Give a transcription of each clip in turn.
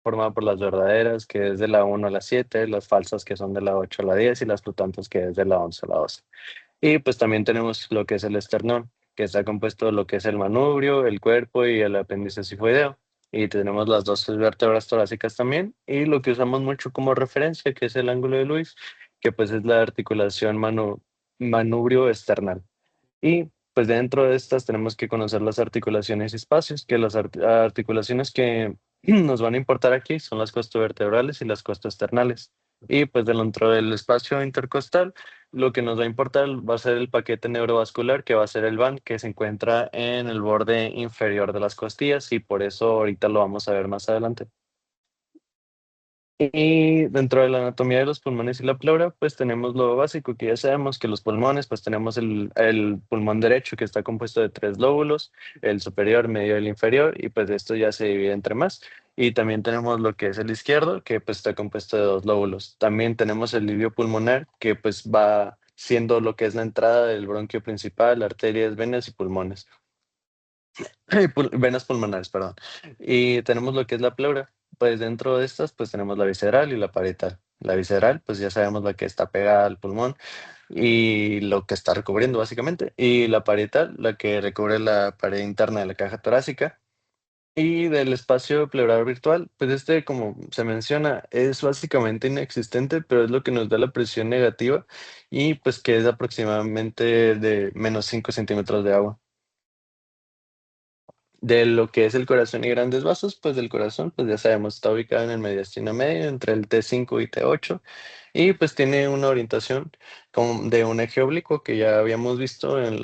formada por las verdaderas, que es de la 1 a la 7, las falsas, que son de la 8 a la 10, y las flotantes, que es de la 11 a la 12. Y pues también tenemos lo que es el esternón, que está compuesto de lo que es el manubrio, el cuerpo y el apéndice sifoideo. Y tenemos las dos vértebras torácicas también, y lo que usamos mucho como referencia, que es el ángulo de Lewis, que pues es la articulación manubrio esternal. Y pues dentro de estas tenemos que conocer las articulaciones y espacios, que las articulaciones que nos van a importar aquí son las costovertebrales y las costoesternales. Y pues dentro del espacio intercostal, lo que nos va a importar va a ser el paquete neurovascular, que va a ser el band, que se encuentra en el borde inferior de las costillas, y por eso ahorita lo vamos a ver más adelante. Y dentro de la anatomía de los pulmones y la pleura, pues tenemos lo básico, que ya sabemos que los pulmones, pues tenemos el pulmón derecho, que está compuesto de tres lóbulos, el superior, medio y el inferior, y pues esto ya se divide entre más. Y también tenemos lo que es el izquierdo, que pues está compuesto de dos lóbulos. También tenemos el lirio pulmonar, que pues va siendo lo que es la entrada del bronquio principal, arterias, venas y pulmones. Venas pulmonares, perdón. Y tenemos lo que es la pleura. Pues dentro de estas, pues tenemos la visceral y la parietal. La visceral, pues ya sabemos la que está pegada al pulmón y lo que está recubriendo básicamente. Y la parietal, la que recubre la pared interna de la caja torácica. Y del espacio pleural virtual, pues este, como se menciona, es básicamente inexistente, pero es lo que nos da la presión negativa y pues que es aproximadamente de -5 centímetros de agua. De lo que es el corazón y grandes vasos, pues del corazón, pues ya sabemos, está ubicado en el mediastino medio, entre el T5 y T8, y pues tiene una orientación como de un eje oblicuo que ya habíamos visto en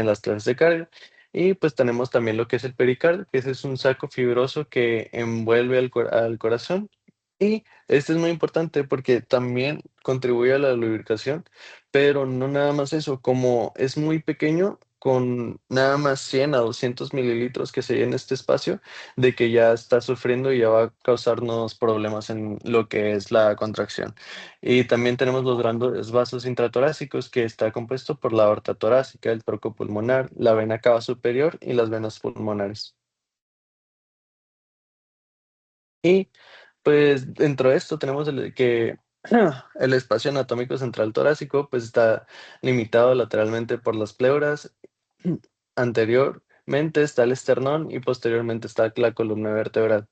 las clases de carga. Y pues tenemos también lo que es el pericardio, que ese es un saco fibroso que envuelve al corazón. Y este es muy importante porque también contribuye a la lubricación, pero no nada más eso, como es muy pequeño, con nada más 100 a 200 mililitros que se llene este espacio, de que ya está sufriendo y ya va a causarnos problemas en lo que es la contracción. Y también tenemos los grandes vasos intratorácicos, que está compuesto por la aorta torácica, el tronco pulmonar, la vena cava superior y las venas pulmonares. Y pues dentro de esto tenemos que el espacio anatómico central torácico pues está limitado lateralmente por las pleuras. Anteriormente está el esternón y posteriormente está la columna vertebral.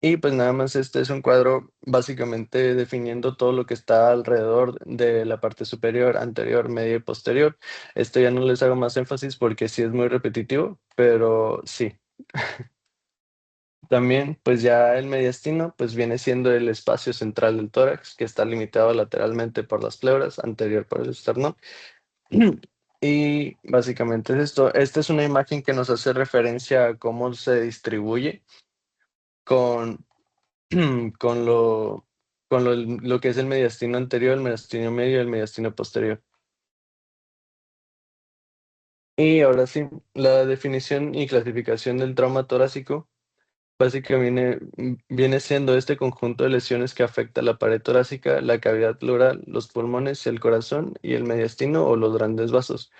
Y pues nada más este es un cuadro básicamente definiendo todo lo que está alrededor de la parte superior, anterior, media y posterior. Esto ya no les hago más énfasis porque sí es muy repetitivo, pero sí. También, pues ya el mediastino, pues viene siendo el espacio central del tórax, que está limitado lateralmente por las pleuras, anterior por el esternón. Y básicamente es esto. Esta es una imagen que nos hace referencia a cómo se distribuye con, con lo que es el mediastino anterior, el mediastino medio y el mediastino posterior. Y ahora sí, la definición y clasificación del trauma torácico. Básicamente viene siendo este conjunto de lesiones que afecta la pared torácica, la cavidad pleural, los pulmones, el corazón y el mediastino o los grandes vasos,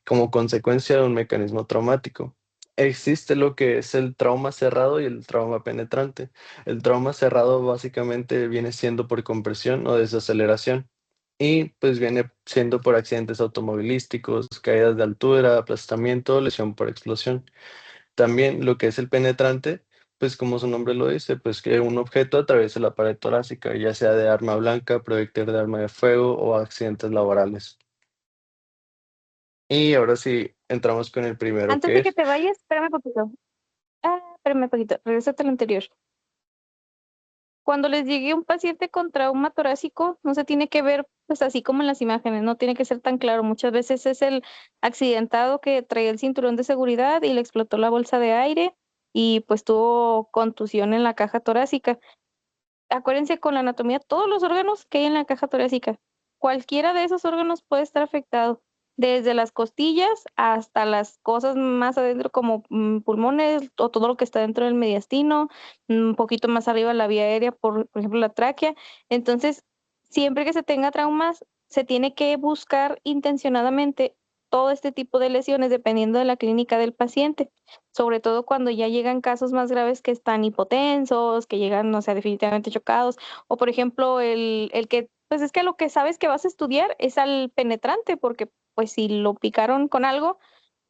como consecuencia de un mecanismo traumático. Existe lo que es el trauma cerrado y el trauma penetrante. El trauma cerrado básicamente viene siendo por compresión o desaceleración y pues viene siendo por accidentes automovilísticos, caídas de altura, aplastamiento, lesión por explosión. También lo que es el penetrante, pues como su nombre lo dice, pues que un objeto atraviesa la pared torácica, ya sea de arma blanca, proyectil de arma de fuego o accidentes laborales. Y ahora sí, entramos con el primero, Antes que de que es, te vayas, espérame poquito. Espérame poquito, regrésate al anterior. Cuando les llegue un paciente con trauma torácico, no se tiene que ver pues así como en las imágenes, no tiene que ser tan claro. Muchas veces es el accidentado que traía el cinturón de seguridad y le explotó la bolsa de aire y pues tuvo contusión en la caja torácica. Acuérdense con la anatomía, todos los órganos que hay en la caja torácica, cualquiera de esos órganos puede estar afectado, desde las costillas hasta las cosas más adentro como pulmones o todo lo que está dentro del mediastino, un poquito más arriba la vía aérea, por ejemplo, la tráquea. Entonces, siempre que se tenga traumas, se tiene que buscar intencionadamente todo este tipo de lesiones dependiendo de la clínica del paciente, sobre todo cuando ya llegan casos más graves que están hipotensos, que llegan, o sea, definitivamente chocados, o por ejemplo, el que, pues es que lo que sabes que vas a estudiar es al penetrante, porque pues si lo picaron con algo,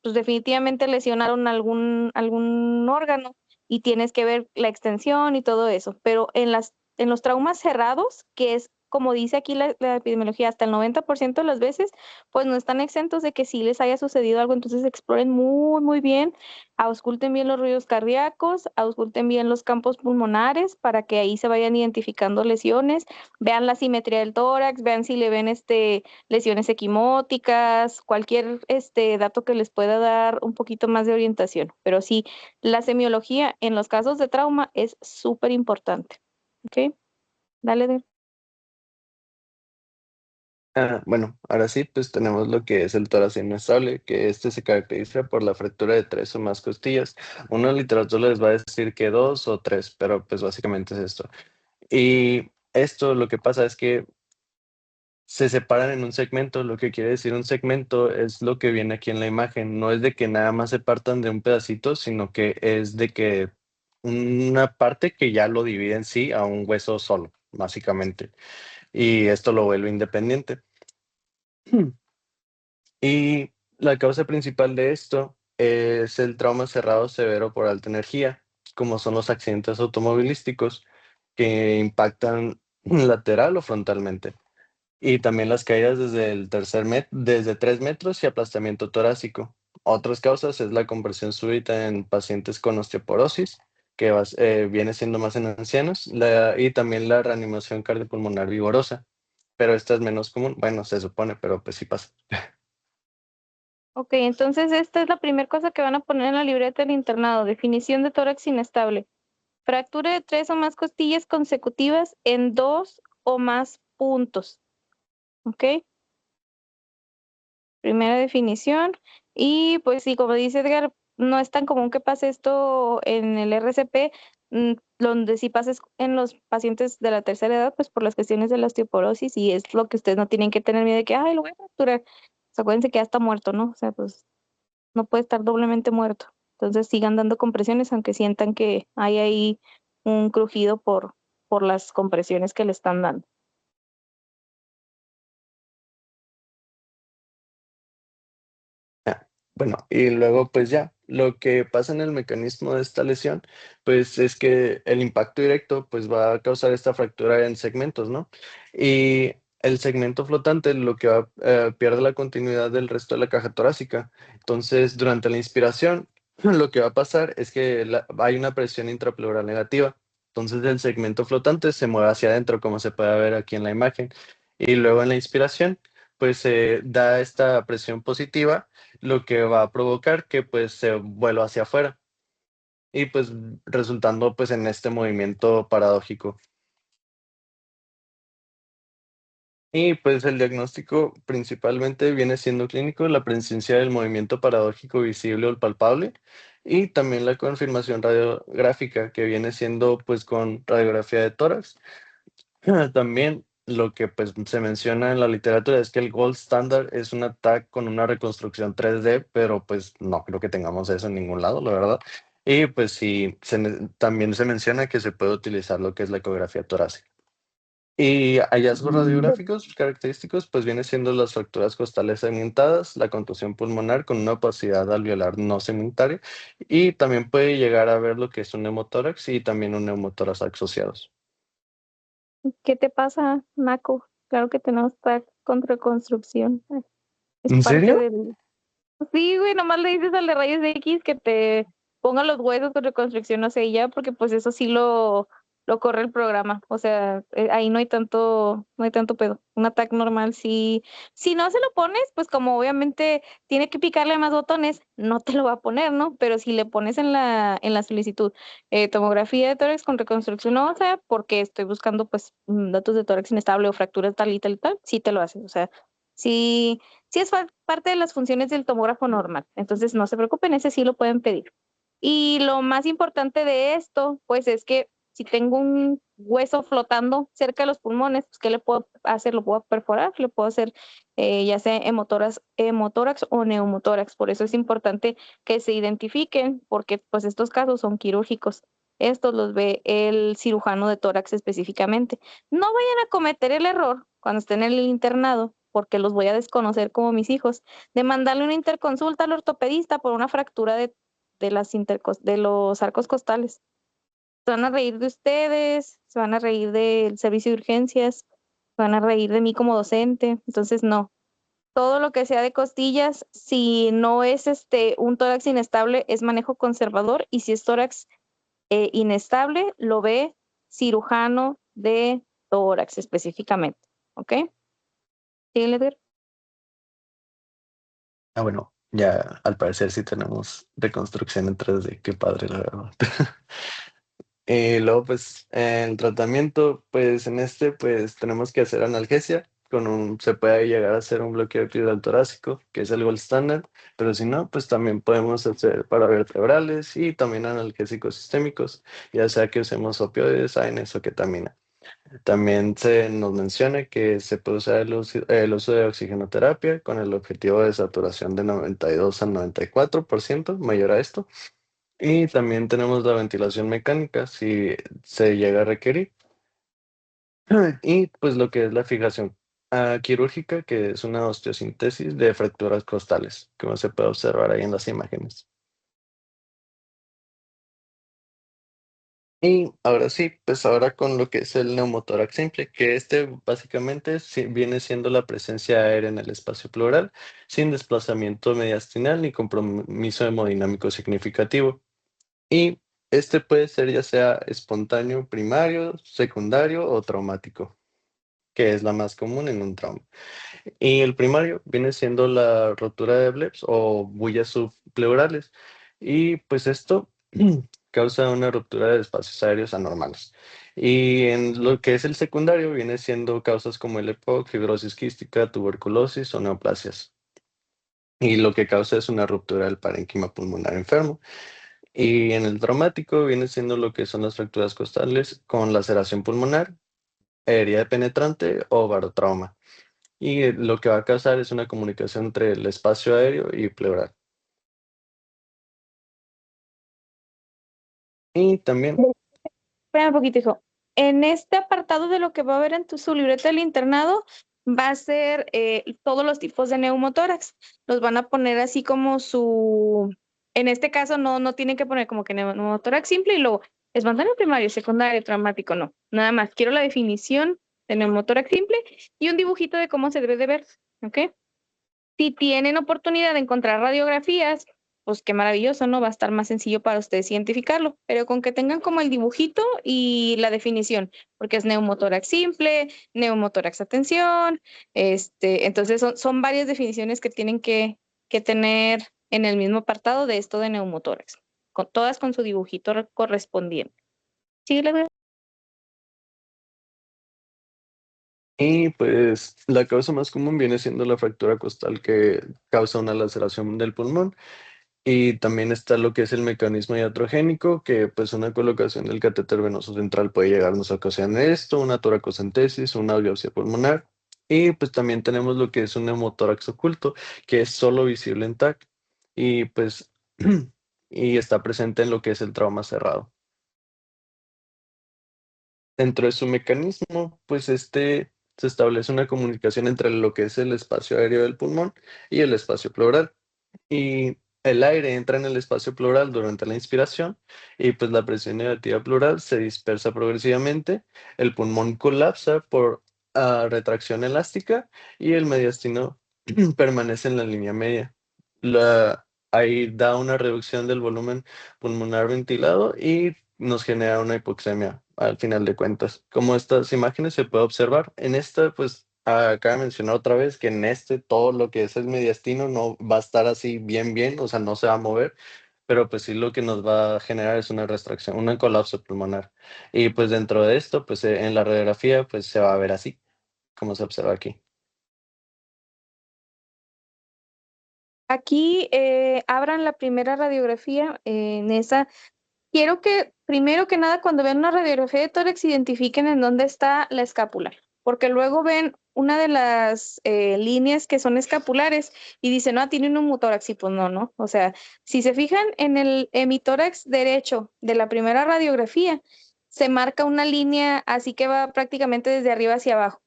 pues definitivamente lesionaron algún órgano y tienes que ver la extensión y todo eso. Pero en los traumas cerrados, que es como dice aquí la epidemiología, hasta el 90% de las veces, pues no están exentos de que sí les haya sucedido algo. Entonces exploren muy, muy bien, ausculten bien los ruidos cardíacos, ausculten bien los campos pulmonares para que ahí se vayan identificando lesiones, vean la simetría del tórax, vean si le ven lesiones equimóticas, cualquier dato que les pueda dar un poquito más de orientación. Pero sí, la semiología en los casos de trauma es súper importante. ¿Ok? Dale, Der. Bueno, ahora sí, pues tenemos lo que es el tórax inestable, que este se caracteriza por la fractura de tres o más costillas. Una literatura les va a decir que dos o tres, pero pues básicamente es esto. Y esto lo que pasa es que se separan en un segmento. Lo que quiere decir un segmento es lo que viene aquí en la imagen. No es de que nada más se partan de un pedacito, sino que es de que una parte que ya lo divide en sí a un hueso solo, básicamente. Y esto lo vuelve independiente. Y la causa principal de esto es el trauma cerrado severo por alta energía, como son los accidentes automovilísticos que impactan lateral o frontalmente. Y también las caídas desde 3 metros y aplastamiento torácico. Otras causas es la compresión súbita en pacientes con osteoporosis, que viene siendo más en ancianos, y también la reanimación cardiopulmonar vigorosa. Pero esta es menos común. Bueno, se supone, pero pues sí pasa. Ok, entonces esta es la primera cosa que van a poner en la libreta del internado. Definición de tórax inestable. Fractura de tres o más costillas consecutivas en dos o más puntos. ¿Ok? Primera definición. Y pues sí, como dice Edgar, no es tan común que pase esto en el RCP, donde sí pasa es en los pacientes de la tercera edad, pues por las cuestiones de la osteoporosis, y es lo que ustedes no tienen que tener miedo de que, ay, lo voy a fracturar. Pues acuérdense que ya está muerto, ¿no? O sea, pues no puede estar doblemente muerto. Entonces sigan dando compresiones, aunque sientan que hay ahí un crujido por las compresiones que le están dando. Ah, bueno, y luego pues ya, lo que pasa en el mecanismo de esta lesión, pues es que el impacto directo pues va a causar esta fractura en segmentos, ¿no? Y el segmento flotante lo que va, pierde la continuidad del resto de la caja torácica. Entonces, durante la inspiración, lo que va a pasar es que hay una presión intrapleural negativa. Entonces, el segmento flotante se mueve hacia adentro, como se puede ver aquí en la imagen. Y luego en la inspiración, pues se da esta presión positiva, lo que va a provocar que pues se vuelva hacia afuera y pues resultando pues en este movimiento paradójico. Y pues el diagnóstico principalmente viene siendo clínico, la presencia del movimiento paradójico visible o palpable, y también la confirmación radiográfica que viene siendo pues con radiografía de tórax. También lo que pues se menciona en la literatura es que el gold standard es un ATAC con una reconstrucción 3D, pero pues no creo que tengamos eso en ningún lado, la verdad. Y pues sí, también se menciona que se puede utilizar lo que es la ecografía torácica. Y hallazgos radiográficos característicos, pues viene siendo las fracturas costales segmentadas, la contusión pulmonar con una opacidad alveolar no segmentaria, y también puede llegar a ver lo que es un neumotórax y también un neumotórax asociados. ¿Qué te pasa, Naco? Claro que tenemos TAC con reconstrucción. Es ¿En parte serio? del... Sí, güey, nomás le dices al de rayos X que te ponga los huesos con reconstrucción, no sé, y ya, porque pues eso sí lo corre el programa. O sea, ahí no hay tanto pedo. Un ataque normal, sí. Si no se lo pones, pues como obviamente tiene que picarle más botones, no te lo va a poner, ¿no? Pero si le pones en la solicitud tomografía de tórax con reconstrucción ósea, porque estoy buscando pues datos de tórax inestable o fracturas tal y tal y tal, sí te lo hace. O sea, sí. Sí es parte de las funciones del tomógrafo normal, entonces no se preocupen, ese sí lo pueden pedir. Y lo más importante de esto, pues es que si tengo hueso flotando cerca de los pulmones, pues ¿qué le puedo hacer? Lo puedo perforar, le puedo hacer ya sea hemotórax o neumotórax. Por eso es importante que se identifiquen, porque pues estos casos son quirúrgicos. Estos los ve el cirujano de tórax específicamente. No vayan a cometer el error cuando estén en el internado, porque los voy a desconocer como mis hijos, de mandarle una interconsulta al ortopedista por una fractura de los arcos costales. Se van a reír de ustedes, se van a reír del servicio de urgencias, se van a reír de mí como docente. Entonces, no. Todo lo que sea de costillas, si no es un tórax inestable, es manejo conservador, y si es tórax inestable, lo ve cirujano de tórax específicamente. ¿Ok? ¿Sí, Edgar? Ah, bueno, ya al parecer sí tenemos reconstrucción en 3D, qué padre, la verdad. Luego, pues, el tratamiento, pues, en pues, tenemos que hacer analgesia, se puede llegar a hacer un bloqueo epidural torácico, que es el gold standard, pero si no, pues, también podemos hacer paravertebrales y también analgésicos sistémicos, ya sea que usemos opioides, ANS o ketamina. También se nos menciona que se puede usar el uso de oxigenoterapia con el objetivo de saturación de 92 al 94%, mayor a esto. Y también tenemos la ventilación mecánica si se llega a requerir. Y pues lo que es la fijación quirúrgica, que es una osteosíntesis de fracturas costales, como se puede observar ahí en las imágenes. Y ahora sí, pues ahora con lo que es el neumotórax simple, que básicamente viene siendo la presencia aérea en el espacio pleural, sin desplazamiento mediastinal ni compromiso hemodinámico significativo. Y puede ser ya sea espontáneo primario, secundario o traumático, que es la más común en un trauma. Y el primario viene siendo la rotura de Blebs o bullas subpleurales. Y pues esto causa una ruptura de espacios aéreos anormales. Y en lo que es el secundario viene siendo causas como el EPOC, fibrosis quística, tuberculosis o neoplasias. Y lo que causa es una ruptura del parénquima pulmonar enfermo. Y en el traumático viene siendo lo que son las fracturas costales con laceración pulmonar, herida penetrante o barotrauma. Y lo que va a causar es una comunicación entre el espacio aéreo y pleural. Y también, Espera un poquito, hijo. En este apartado de lo que va a ver en su libreta del internado, va a ser todos los tipos de neumotórax. Los van a poner así como en este caso no tienen que poner como que neumotórax simple y luego espontáneo primario, secundario, traumático, no. Nada más, quiero la definición de neumotórax simple y un dibujito de cómo se debe de ver, ¿ok? Si tienen oportunidad de encontrar radiografías, pues qué maravilloso, ¿no? Va a estar más sencillo para ustedes identificarlo, pero con que tengan como el dibujito y la definición, porque es neumotórax simple, neumotórax atención, entonces son varias definiciones que tienen que tener en el mismo apartado de esto de neumotórax, todas con su dibujito correspondiente. Sí, le veo. y pues la causa más común viene siendo la fractura costal que causa una laceración del pulmón. Y también está lo que es el mecanismo iatrogénico, que pues una colocación del catéter venoso central puede llegarnos a ocasionar esto, una toracocentesis, una biopsia pulmonar. Y pues también tenemos lo que es un neumotórax oculto, que es solo visible en TAC y pues y está presente en lo que es el trauma cerrado. Dentro de su mecanismo, pues se establece una comunicación entre lo que es el espacio aéreo del pulmón y el espacio pleural. Y el aire entra en el espacio pleural durante la inspiración y pues la presión negativa pleural se dispersa progresivamente, el pulmón colapsa por retracción elástica y el mediastino permanece en la línea media. Ahí da una reducción del volumen pulmonar ventilado y nos genera una hipoxemia al final de cuentas. Como estas imágenes se puede observar, en esta pues acaba de mencionar otra vez que en todo lo que es el mediastino no va a estar así bien, o sea, no se va a mover, pero pues sí lo que nos va a generar es una restricción, un colapso pulmonar. Y pues dentro de esto, pues en la radiografía, pues se va a ver así, como se observa aquí. Aquí abran la primera radiografía, en esa quiero que primero que nada cuando vean una radiografía de tórax identifiquen en dónde está la escápula, porque luego ven una de las líneas que son escapulares y dicen, no, tiene un neumotórax y pues no, ¿no? O sea, si se fijan en el hemitórax derecho de la primera radiografía, se marca una línea así que va prácticamente desde arriba hacia abajo.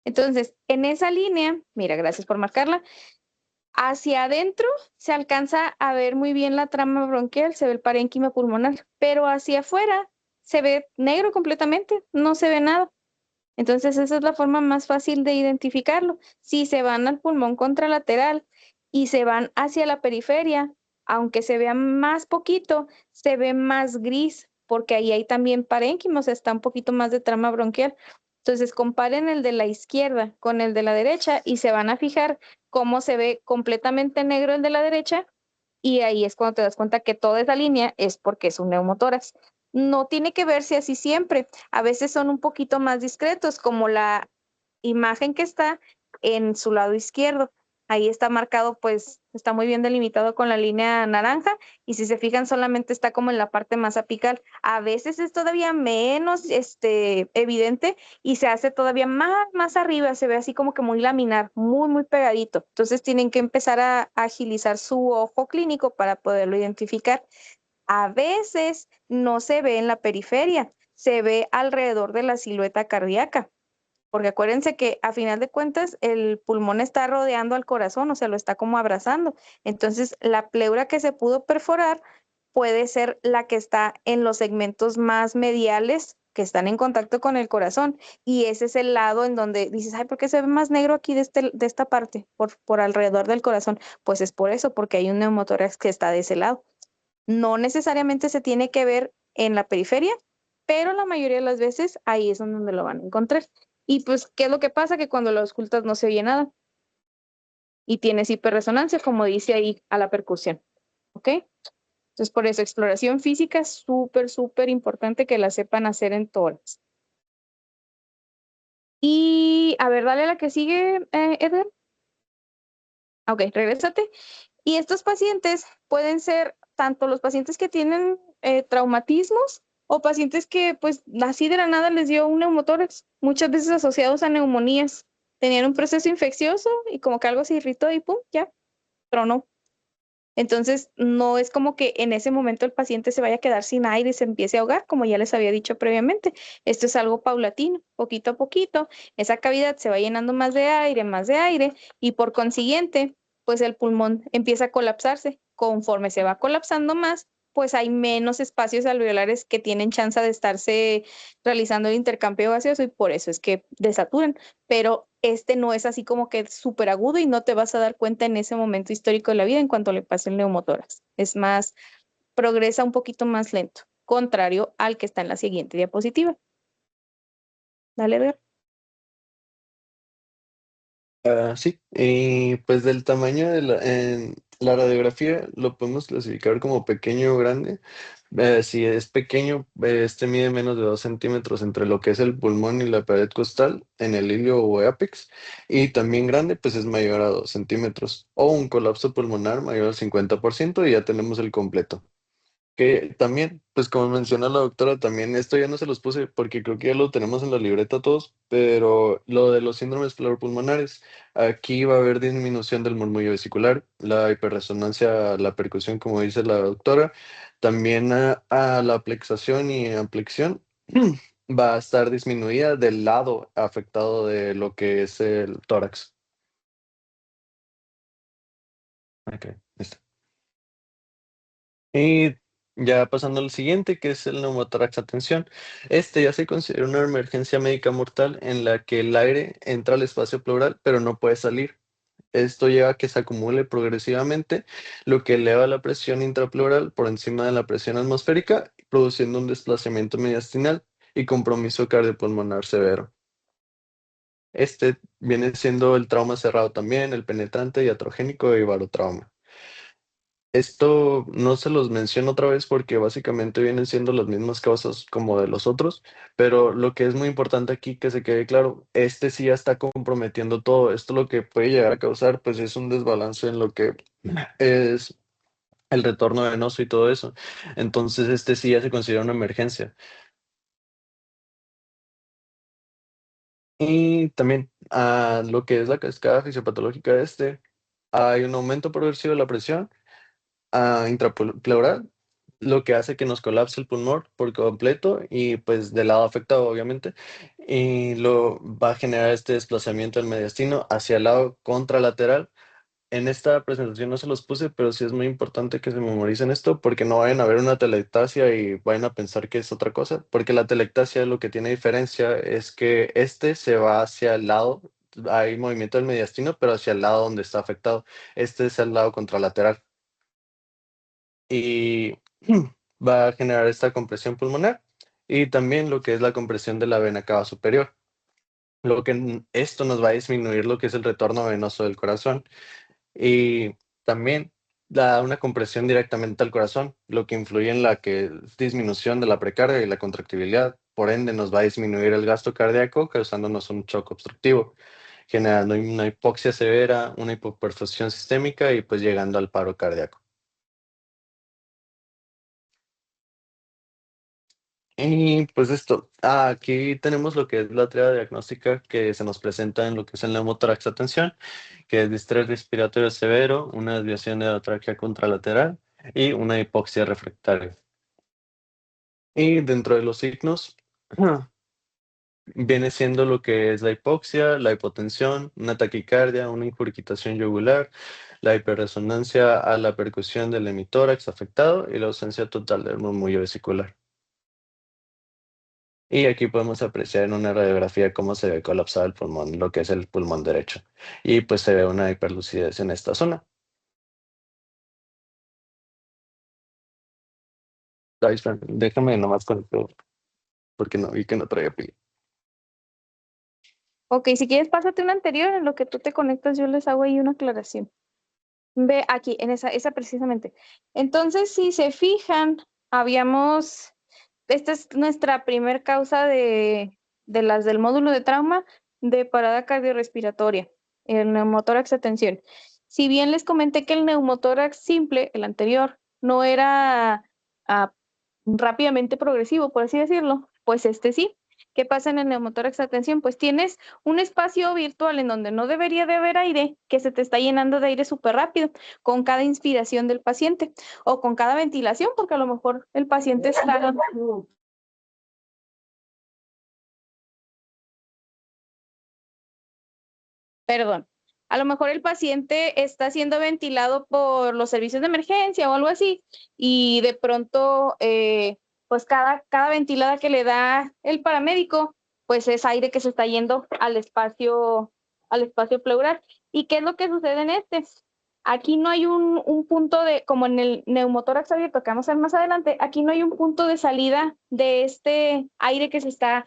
Entonces, en esa línea, mira, gracias por marcarla, hacia adentro se alcanza a ver muy bien la trama bronquial, se ve el parénquima pulmonar, pero hacia afuera se ve negro completamente, no se ve nada. Entonces esa es la forma más fácil de identificarlo. Si se van al pulmón contralateral y se van hacia la periferia, aunque se vea más poquito, se ve más gris, porque ahí hay también parénquima, o sea, está un poquito más de trama bronquial. Entonces comparen el de la izquierda con el de la derecha y se van a fijar cómo se ve completamente negro el de la derecha y ahí es cuando te das cuenta que toda esa línea es porque es un neumotórax. No tiene que verse así siempre. A veces son un poquito más discretos, como la imagen que está en su lado izquierdo. Ahí está marcado, pues está muy bien delimitado con la línea naranja y si se fijan solamente está como en la parte más apical. A veces es todavía menos evidente y se hace todavía más arriba, se ve así como que muy laminar, muy pegadito. Entonces tienen que empezar a agilizar su ojo clínico para poderlo identificar. A veces no se ve en la periferia, se ve alrededor de la silueta cardíaca, porque acuérdense que a final de cuentas el pulmón está rodeando al corazón, o sea, lo está como abrazando. Entonces, la pleura que se pudo perforar puede ser la que está en los segmentos más mediales que están en contacto con el corazón y ese es el lado en donde dices, ay, ¿por qué se ve más negro aquí de esta parte, por alrededor del corazón? Pues es por eso, porque hay un neumotórax que está de ese lado. No necesariamente se tiene que ver en la periferia, pero la mayoría de las veces ahí es donde lo van a encontrar. Y pues, ¿qué es lo que pasa? Que cuando lo auscultas no se oye nada y tienes hiperresonancia, como dice ahí a la percusión. ¿Ok? Entonces, por eso, exploración física es súper importante que la sepan hacer en tórax. Y, a ver, dale a la que sigue, Edgar. Ok, regrésate. Y estos pacientes pueden ser tanto los pacientes que tienen traumatismos o pacientes que pues así de la nada les dio un neumotórax, muchas veces asociados a neumonías. Tenían un proceso infeccioso y como que algo se irritó y pum, ya, tronó. Entonces, no es como que en ese momento el paciente se vaya a quedar sin aire y se empiece a ahogar, como ya les había dicho previamente. Esto es algo paulatino, poquito a poquito. Esa cavidad se va llenando más de aire, y por consiguiente, pues el pulmón empieza a colapsarse. Conforme se va colapsando más, pues hay menos espacios alveolares que tienen chance de estarse realizando el intercambio gaseoso y por eso es que desaturan, pero este no es así como que súper agudo y no te vas a dar cuenta en ese momento histórico de la vida en cuanto le pase el neumotórax. Es más, progresa un poquito más lento, contrario al que está en la siguiente diapositiva. Dale, Edgar. Sí, y pues del tamaño de en la radiografía lo podemos clasificar como pequeño o grande. Si es pequeño, este mide menos de 2 centímetros entre lo que es el pulmón y la pared costal en el ilio o apex. Y también grande, pues es mayor a 2 centímetros. O un colapso pulmonar mayor al 50% y ya tenemos el completo. Que también, pues como menciona la doctora, también esto ya no se los puse porque creo que ya lo tenemos en la libreta todos, pero lo de los síndromes pleuropulmonares, aquí va a haber disminución del murmullo vesicular, la hiperresonancia, la percusión, como dice la doctora, también a la plexación y amplexión va a estar disminuida del lado afectado de lo que es el tórax. Ok, listo. Y ya pasando al siguiente, que es el neumotórax atención. Este ya se considera una emergencia médica mortal en la que el aire entra al espacio pleural, pero no puede salir. Esto lleva a que se acumule progresivamente, lo que eleva la presión intrapleural por encima de la presión atmosférica, produciendo un desplazamiento mediastinal y compromiso cardiopulmonar severo. Este viene siendo el trauma cerrado también, el penetrante, iatrogénico y barotrauma. Esto no se los menciono otra vez porque básicamente vienen siendo las mismas causas como de los otros, pero lo que es muy importante aquí que se quede claro, este sí ya está comprometiendo todo. Esto lo que puede llegar a causar pues es un desbalance en lo que es el retorno venoso y todo eso. Entonces, este sí ya se considera una emergencia. Y también, lo que es la cascada fisiopatológica de este, hay un aumento progresivo de la presión, intrapleural, lo que hace que nos colapse el pulmón por completo y, pues, del lado afectado, obviamente, y lo va a generar este desplazamiento del mediastino hacia el lado contralateral. En esta presentación no se los puse, pero sí es muy importante que se memoricen esto porque no vayan a ver una telectasia y vayan a pensar que es otra cosa, porque la telectasia lo que tiene diferencia es que este se va hacia el lado, hay movimiento del mediastino, pero hacia el lado donde está afectado. Este es el lado contralateral y va a generar esta compresión pulmonar y también lo que es la compresión de la vena cava superior. Esto nos va a disminuir lo que es el retorno venoso del corazón. Y también da una compresión directamente al corazón, lo que influye en la que es disminución de la precardia y la contractibilidad. Por ende, nos va a disminuir el gasto cardíaco, causándonos un shock obstructivo, generando una hipoxia severa, una hipoperfusión sistémica y pues llegando al paro cardíaco. Y pues esto, aquí tenemos lo que es la triada diagnóstica que se nos presenta en lo que es el neumotórax de tensión, que es distrés respiratorio severo, una desviación de la tráquea contralateral y una hipoxia refractaria. Y dentro de los signos, viene siendo lo que es la hipoxia, la hipotensión, una taquicardia, una incurgitación yugular, la hiperresonancia a la percusión del hemitórax afectado y la ausencia total del murmullo vesicular. Y aquí podemos apreciar en una radiografía cómo se ve colapsado el pulmón, lo que es el pulmón derecho. Y pues se ve una hiperlucidez en esta zona. Ay, espera, déjame nomás conectar, porque no vi que no traía pila. Ok, si quieres, pásate una anterior, en lo que tú te conectas, yo les hago ahí una aclaración. Ve aquí, en esa precisamente. Entonces, si se fijan, esta es nuestra primer causa de las del módulo de trauma de parada cardiorrespiratoria, el neumotórax de tensión. Si bien les comenté que el neumotórax simple, el anterior, no era ah, rápidamente progresivo, por así decirlo, pues este sí. ¿Qué pasa en el neumotórax de tensión? Pues tienes un espacio virtual en donde no debería de haber aire, que se te está llenando de aire súper rápido con cada inspiración del paciente o con cada ventilación, porque a lo mejor el paciente está... Perdón. A lo mejor el paciente está siendo ventilado por los servicios de emergencia o algo así, y de pronto, pues cada ventilada que le da el paramédico, pues es aire que se está yendo al espacio pleural. ¿Y qué es lo que sucede en este? Aquí no hay un punto de, como en el neumotórax abierto que vamos a ver más adelante, aquí no hay un punto de salida de este aire que se está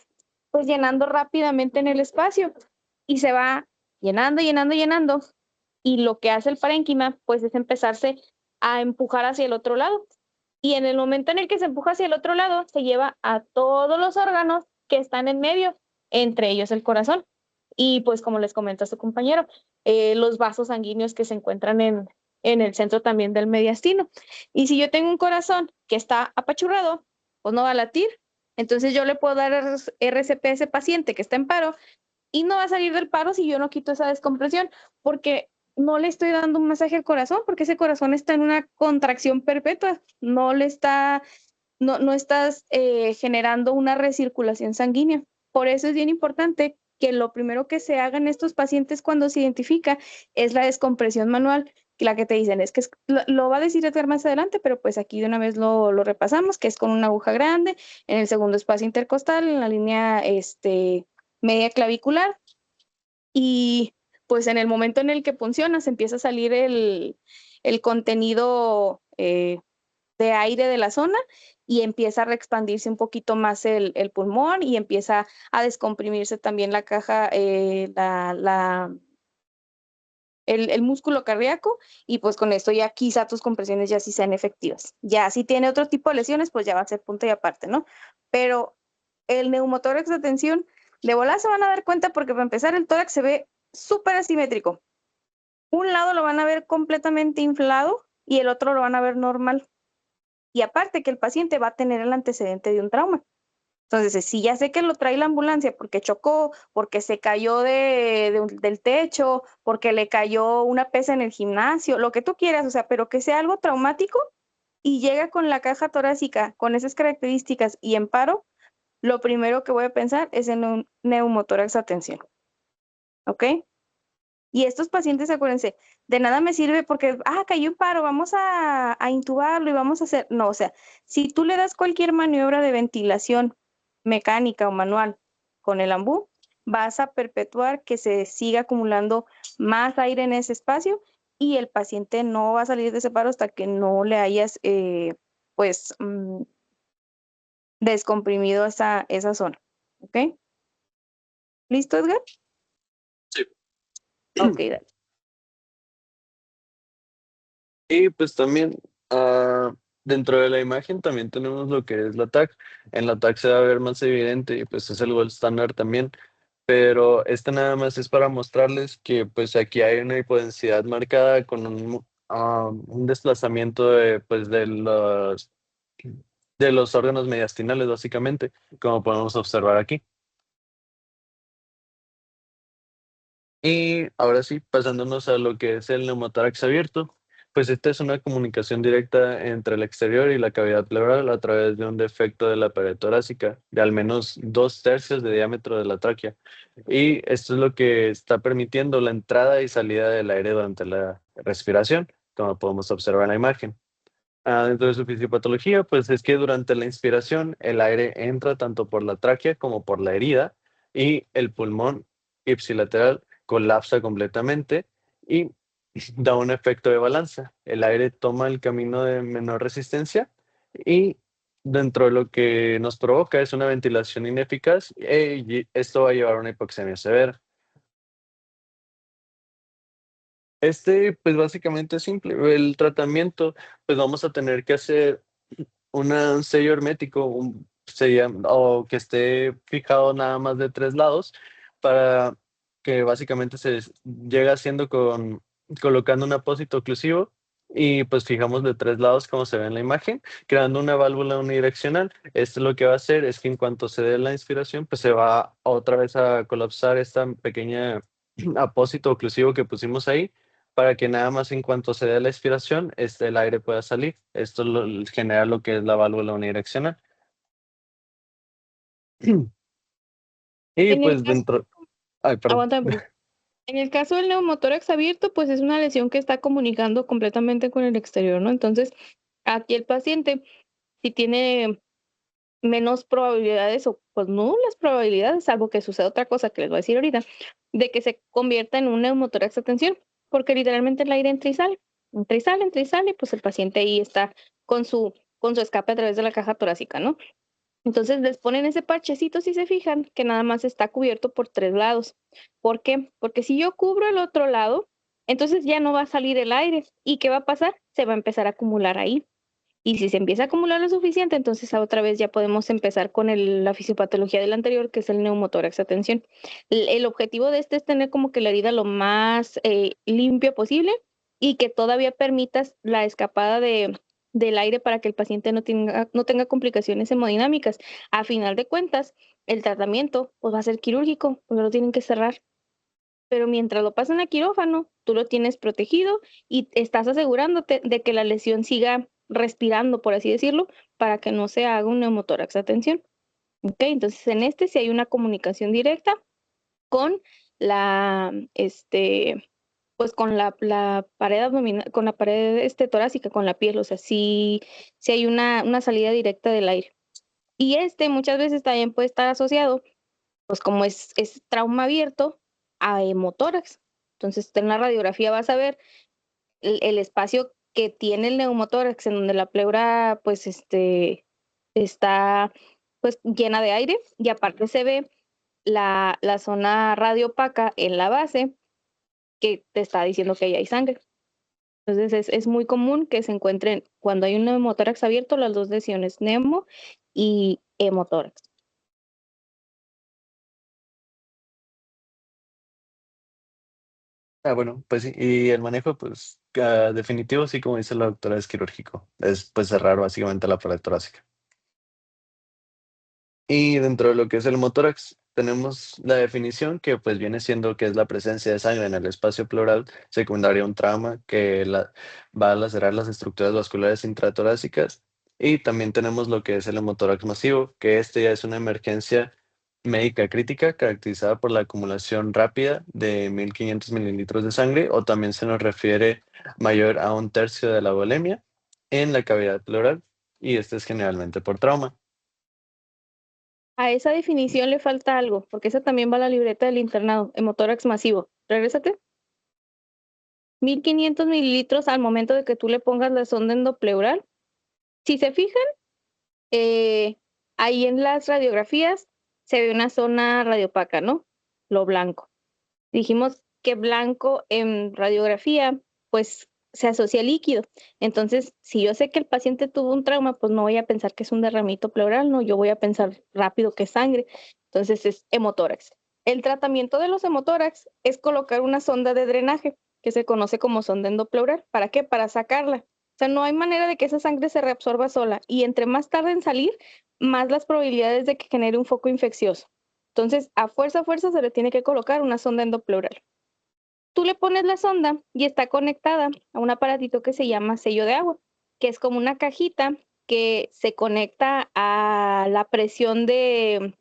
pues llenando rápidamente en el espacio y se va llenando, llenando, llenando, y lo que hace el parénquima, pues es empezarse a empujar hacia el otro lado. Y en el momento en el que se empuja hacia el otro lado, se lleva a todos los órganos que están en medio, entre ellos el corazón. Y pues como les comenta su compañero, los vasos sanguíneos que se encuentran en el centro también del mediastino. Y si yo tengo un corazón que está apachurrado, pues no va a latir. Entonces yo le puedo dar RCP a ese paciente que está en paro y no va a salir del paro si yo no quito esa descompresión, porque no le estoy dando un masaje al corazón, porque ese corazón está en una contracción perpetua, no estás generando una recirculación sanguínea. Por eso es bien importante que lo primero que se haga en estos pacientes cuando se identifica es la descompresión manual, la que te dicen es que lo va a decir Edgar más adelante, pero pues aquí de una vez lo repasamos, que es con una aguja grande, en el segundo espacio intercostal, en la línea media clavicular, y pues en el momento en el que funciona se empieza a salir el contenido de aire de la zona y empieza a reexpandirse un poquito más el pulmón y empieza a descomprimirse también la caja, el músculo cardíaco, y pues con esto ya quizá tus compresiones ya sí sean efectivas. Ya si tiene otro tipo de lesiones, pues ya va a ser punto y aparte, ¿no? Pero el neumotórax de tensión, de volada se van a dar cuenta porque para empezar el tórax se ve súper asimétrico. Un lado lo van a ver completamente inflado y el otro lo van a ver normal. Y aparte que el paciente va a tener el antecedente de un trauma. Entonces, si ya sé que lo trae la ambulancia porque chocó, porque se cayó del techo, porque le cayó una pesa en el gimnasio, lo que tú quieras, o sea, pero que sea algo traumático y llega con la caja torácica con esas características y en paro, lo primero que voy a pensar es en un neumotórax atención. ¿Ok? Y estos pacientes, acuérdense, de nada me sirve porque, cayó en paro, vamos a intubarlo y vamos a hacer, no, o sea, si tú le das cualquier maniobra de ventilación mecánica o manual con el ambú, vas a perpetuar que se siga acumulando más aire en ese espacio y el paciente no va a salir de ese paro hasta que no le hayas, pues, descomprimido esa zona. ¿Ok? ¿Listo, Edgar? Sí. Ok, dale. Y pues también dentro de la imagen también tenemos lo que es la TAC. En la TAC se va a ver más evidente y pues es el gold standard también. Pero esta nada más es para mostrarles que pues aquí hay una hipodensidad marcada con un desplazamiento pues de los órganos mediastinales básicamente, como podemos observar aquí. Y ahora sí, pasándonos a lo que es el neumotórax abierto, pues esta es una comunicación directa entre el exterior y la cavidad pleural a través de un defecto de la pared torácica de al menos 2/3 de diámetro de la tráquea. Y esto es lo que está permitiendo la entrada y salida del aire durante la respiración, como podemos observar en la imagen. Dentro de su fisiopatología, pues es que durante la inspiración el aire entra tanto por la tráquea como por la herida y el pulmón ipsilateral colapsa completamente y da un efecto de balanza. El aire toma el camino de menor resistencia y dentro de lo que nos provoca es una ventilación ineficaz y esto va a llevar a una hipoxemia severa. Pues básicamente es simple. El tratamiento, pues vamos a tener que hacer un sello hermético, o que esté fijado nada más de 3 lados, para que básicamente llega haciendo colocando un apósito oclusivo y pues fijamos de 3 lados como se ve en la imagen, creando una válvula unidireccional. Esto lo que va a hacer es que en cuanto se dé la inspiración, pues se va otra vez a colapsar esta pequeña apósito oclusivo que pusimos ahí para que nada más en cuanto se dé la expiración, el aire pueda salir. Esto genera lo que es la válvula unidireccional. Y En el pues caso, dentro, ay, perdón. aguántame un poquito. En el caso del neumotórax abierto, pues es una lesión que está comunicando completamente con el exterior, ¿no? Entonces, aquí el paciente, si tiene menos probabilidades o pues no las probabilidades, salvo que suceda otra cosa que les voy a decir ahorita, de que se convierta en un neumotórax a tensión, porque literalmente el aire entra y sale, pues el paciente ahí está con su escape a través de la caja torácica, ¿no? Entonces les ponen ese parchecito, si se fijan, que nada más está cubierto por 3 lados. ¿Por qué? Porque si yo cubro el otro lado, entonces ya no va a salir el aire. ¿Y qué va a pasar? Se va a empezar a acumular ahí. Y si se empieza a acumular lo suficiente, entonces otra vez ya podemos empezar con la fisiopatología del anterior, que es el neumotórax a tensión. El objetivo de este es tener como que la herida lo más limpia posible y que todavía permitas la escapada del aire para que el paciente no tenga complicaciones hemodinámicas. A final de cuentas, el tratamiento pues, va a ser quirúrgico, porque lo tienen que cerrar. Pero mientras lo pasan a quirófano, tú lo tienes protegido y estás asegurándote de que la lesión siga respirando, por así decirlo, para que no se haga un neumotórax a tensión. ¿Ok? Entonces, en este sí hay una comunicación directa con pues con la pared abdominal, con la pared torácica, con la piel, o sea, sí hay una salida directa del aire. Y muchas veces también puede estar asociado, pues como es trauma abierto, a hemotórax. Entonces, en la radiografía vas a ver el espacio que tiene el neumotórax, en donde la pleura, pues, está, pues, llena de aire, y aparte se ve la zona radiopaca en la base, que te está diciendo que ahí hay sangre. Entonces, es muy común que se encuentren, cuando hay un neumotórax abierto, las dos lesiones, neumo y hemotórax. Bueno, pues sí, y el manejo, pues, definitivo, sí, como dice la doctora, es quirúrgico. Es, pues, cerrar básicamente la pared torácica. Y dentro de lo que es el hemotórax, tenemos la definición que pues viene siendo que es la presencia de sangre en el espacio pleural secundaria a un trauma que va a lacerar las estructuras vasculares intratorácicas. Y también tenemos lo que es el hemotórax masivo, que este ya es una emergencia médica crítica caracterizada por la acumulación rápida de 1500 mililitros de sangre, o también se nos refiere mayor a un tercio de la volemia en la cavidad pleural, y este es generalmente por trauma. A esa definición le falta algo, porque esa también va a la libreta del internado, hemotórax masivo. Regrésate. 1500 mililitros al momento de que tú le pongas la sonda endopleural. Si se fijan, eh, ahí en las radiografías se ve una zona radiopaca, ¿no? Lo blanco. Dijimos que blanco en radiografía, pues se asocia a líquido. Entonces, si yo sé que el paciente tuvo un trauma, pues no voy a pensar que es un derramito pleural, no, yo voy a pensar rápido que es sangre. Entonces es hemotórax. El tratamiento de los hemotórax es colocar una sonda de drenaje, que se conoce como sonda endopleural. ¿Para qué? Para sacarla. O sea, no hay manera de que esa sangre se reabsorba sola. Y entre más tarde en salir, más las probabilidades de que genere un foco infeccioso. Entonces, a fuerza se le tiene que colocar una sonda endopleural. Tú le pones la sonda y está conectada a un aparatito que se llama sello de agua, que es como una cajita que se conecta a la presión de,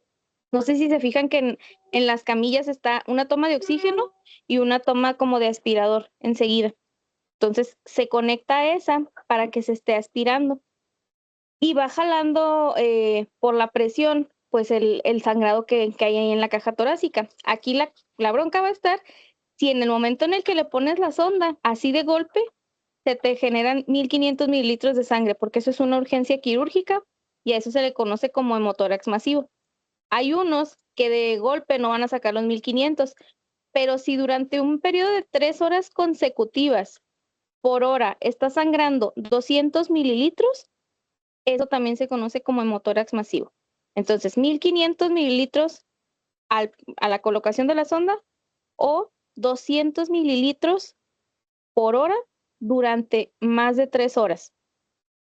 no sé si se fijan que en las camillas está una toma de oxígeno y una toma como de aspirador enseguida. Entonces se conecta a esa para que se esté aspirando y va jalando por la presión, pues el sangrado que hay ahí en la caja torácica. Aquí la bronca va a estar si en el momento en el que le pones la sonda, así de golpe, se te generan 1500 mililitros de sangre, porque eso es una urgencia quirúrgica y a eso se le conoce como hemotórax masivo. Hay unos que de golpe no van a sacar los 1500, pero si durante un periodo de 3 horas consecutivas por hora está sangrando 200 mililitros, eso también se conoce como hemotórax masivo. Entonces, 1500 mililitros a la colocación de la sonda o 200 mililitros por hora durante más de 3 horas.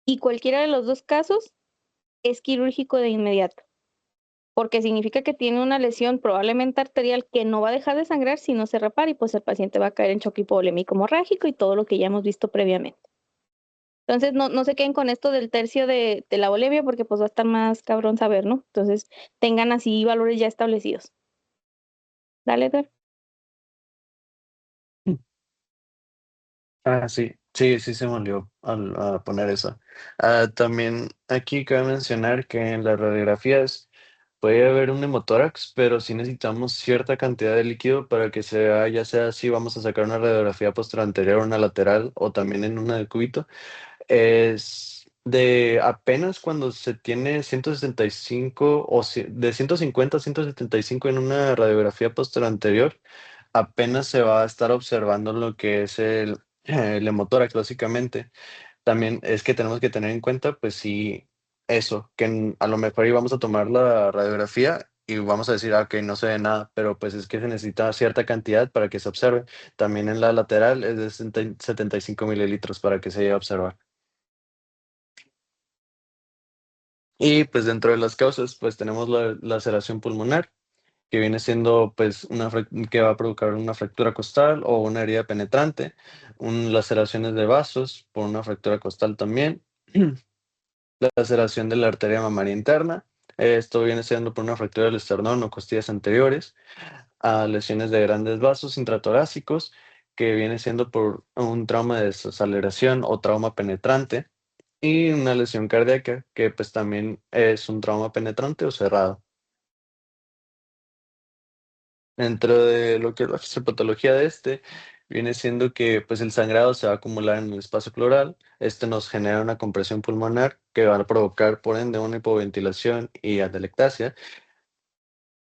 Y cualquiera de los dos casos es quirúrgico de inmediato, porque significa que tiene una lesión probablemente arterial que no va a dejar de sangrar si no se repara y pues el paciente va a caer en choque hipovolémico hemorrágico y todo lo que ya hemos visto previamente. Entonces, no se queden con esto del tercio de la volemia porque pues va a estar más cabrón saber, ¿no? Entonces, tengan así valores ya establecidos. Dale, Edgar. Sí, sí, sí se me olvidó a poner eso. También aquí cabe mencionar que en las radiografías puede haber un hemotórax, pero sí necesitamos cierta cantidad de líquido para que sea, ya sea si vamos a sacar una radiografía posterior anterior, una lateral o también en una de cúbito. Es de apenas cuando se tiene 165 o de 150 a 175 en una radiografía posterior anterior, apenas se va a estar observando lo que es el hemotórax, básicamente. También es que tenemos que tener en cuenta, pues sí, eso, que a lo mejor íbamos a tomar la radiografía y vamos a decir, ok, no se ve nada, pero pues es que se necesita cierta cantidad para que se observe. También en la lateral es de 75 mililitros para que se llegue a observar. Y pues dentro de las causas, pues tenemos la laceración pulmonar, que viene siendo pues que va a provocar una fractura costal o una herida penetrante, laceraciones de vasos por una fractura costal también, la laceración de la arteria mamaria interna, esto viene siendo por una fractura del esternón o costillas anteriores, a lesiones de grandes vasos intratorácicos, que viene siendo por un trauma de desaceleración o trauma penetrante, y una lesión cardíaca, que pues también es un trauma penetrante o cerrado. Dentro de lo que es la fisiopatología de este, viene siendo que pues el sangrado se va a acumular en el espacio pleural. Este nos genera una compresión pulmonar que va a provocar por ende una hipoventilación y atelectasia.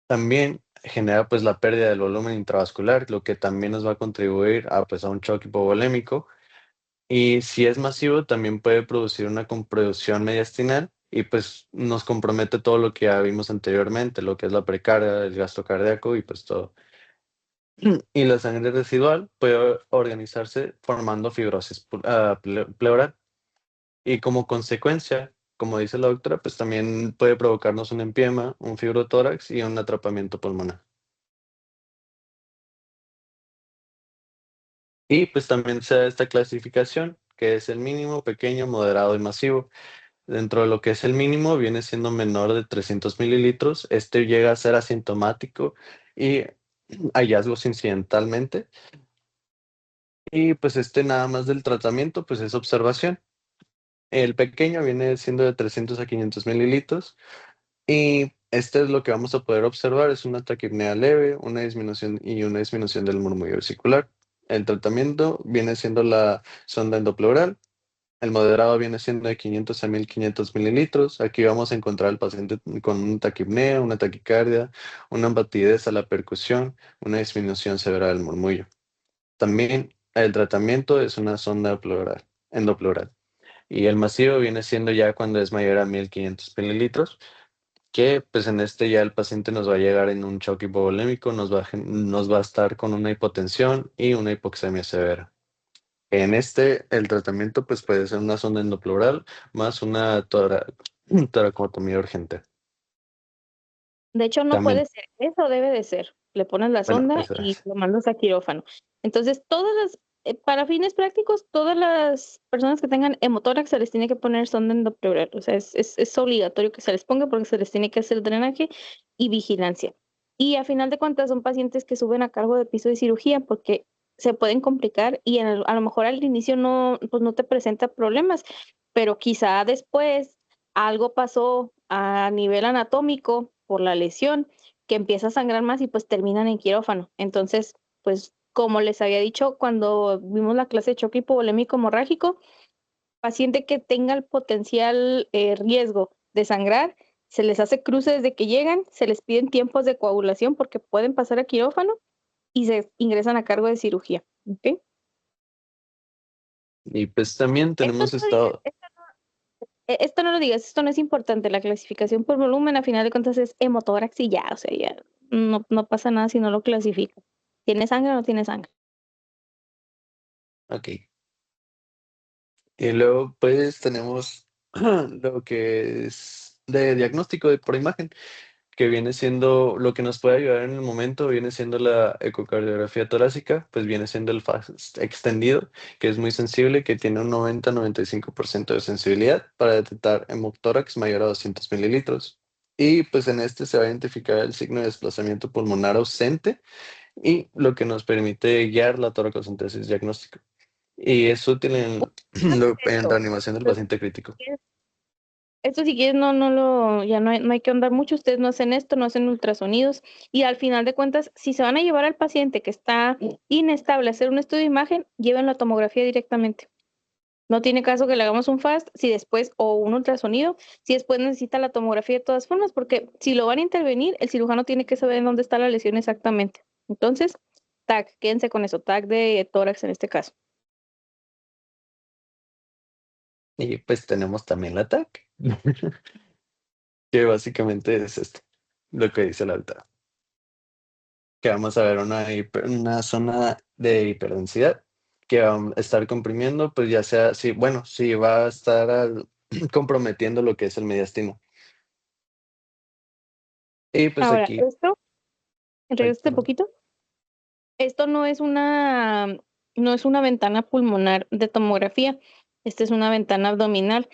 También genera pues la pérdida del volumen intravascular, lo que también nos va a contribuir a pues a un choque hipovolémico. Y si es masivo, también puede producir una compresión mediastinal y pues nos compromete todo lo que ya vimos anteriormente, lo que es la precarga, el gasto cardíaco y pues todo. y la sangre residual puede organizarse formando fibrosis pleural. Y como consecuencia, como dice la doctora, pues también puede provocarnos un empiema, un fibrotórax y un atrapamiento pulmonar. Y pues también se da esta clasificación, que es el mínimo, pequeño, moderado y masivo. Dentro de lo que es el mínimo, viene siendo menor de 300 mililitros. Este llega a ser asintomático y hallazgos incidentalmente. Y pues este nada más del tratamiento, pues es observación. El pequeño viene siendo de 300 a 500 mililitros. Y este es lo que vamos a poder observar, es una taquipnea leve, una disminución del murmullo vesicular. El tratamiento viene siendo la sonda endopleural. El moderado viene siendo de 500 a 1500 mililitros. Aquí vamos a encontrar al paciente con una taquipnea, una taquicardia, una embatidez a la percusión, una disminución severa del murmullo. También el tratamiento es una sonda endopleural. Y el masivo viene siendo ya cuando es mayor a 1500 mililitros, que pues en este ya el paciente nos va a llegar en un shock hipovolémico, nos va a estar con una hipotensión y una hipoxemia severa. En este, el tratamiento pues puede ser una sonda endopleural más una toracotomía urgente. De hecho, no También, puede ser, eso debe de ser. Le pones la bueno, sonda eso y es. lo mandas a quirófano. Entonces, para fines prácticos, todas las personas que tengan hemotórax se les tiene que poner sonda endopleural. O sea, es obligatorio que se les ponga porque se les tiene que hacer drenaje y vigilancia. Y a final de cuentas son pacientes que suben a cargo de piso de cirugía porque se pueden complicar y a lo mejor al inicio no, pues no te presenta problemas, pero quizá después algo pasó a nivel anatómico por la lesión que empieza a sangrar más y pues terminan en quirófano. Entonces, pues como les había dicho cuando vimos la clase de choque hipovolémico hemorrágico, paciente que tenga el potencial riesgo de sangrar, se les hace cruce desde que llegan, se les piden tiempos de coagulación porque pueden pasar a quirófano y se ingresan a cargo de cirugía. ¿Ok? Y pues también Esto tenemos no lo digas, estado, esto no lo digas, esto no es importante. La clasificación por volumen, a final de cuentas, es hemotórax y ya, o sea, ya no pasa nada si no lo clasifica. ¿Tiene sangre o no tiene sangre? ok. Y luego pues tenemos lo que es de diagnóstico por imagen, que viene siendo lo que nos puede ayudar en el momento, viene siendo la ecocardiografía torácica, pues viene siendo el FAST extendido, que es muy sensible, que tiene un 90-95% de sensibilidad para detectar hemotórax mayor a 200 mililitros. Y pues en este se va a identificar el signo de desplazamiento pulmonar ausente y lo que nos permite guiar la toracocentesis diagnóstica. Y es útil en, en Esto, reanimación del esto, paciente crítico. esto si quieres ya no hay que andar mucho, ustedes no hacen esto, no hacen ultrasonidos y al final de cuentas, si se van a llevar al paciente que está inestable a hacer un estudio de imagen, lleven la tomografía directamente. No tiene caso que le hagamos un FAST si después, o un ultrasonido, si después necesita la tomografía de todas formas, porque si lo van a intervenir, el cirujano tiene que saber en dónde está la lesión exactamente. Entonces, TAC, quédense con eso, TAC de tórax en este caso. Y pues tenemos también la TAC, que básicamente es esto, lo que dice la alta. Que vamos a ver una zona de hiperdensidad que va a estar comprimiendo, pues ya sea, sí, bueno, sí va a estar comprometiendo lo que es el mediastino. Y pues Ahora, aquí, ay, regrésate perdón. poquito. Esto no es una ventana pulmonar de tomografía, esta es una ventana abdominal.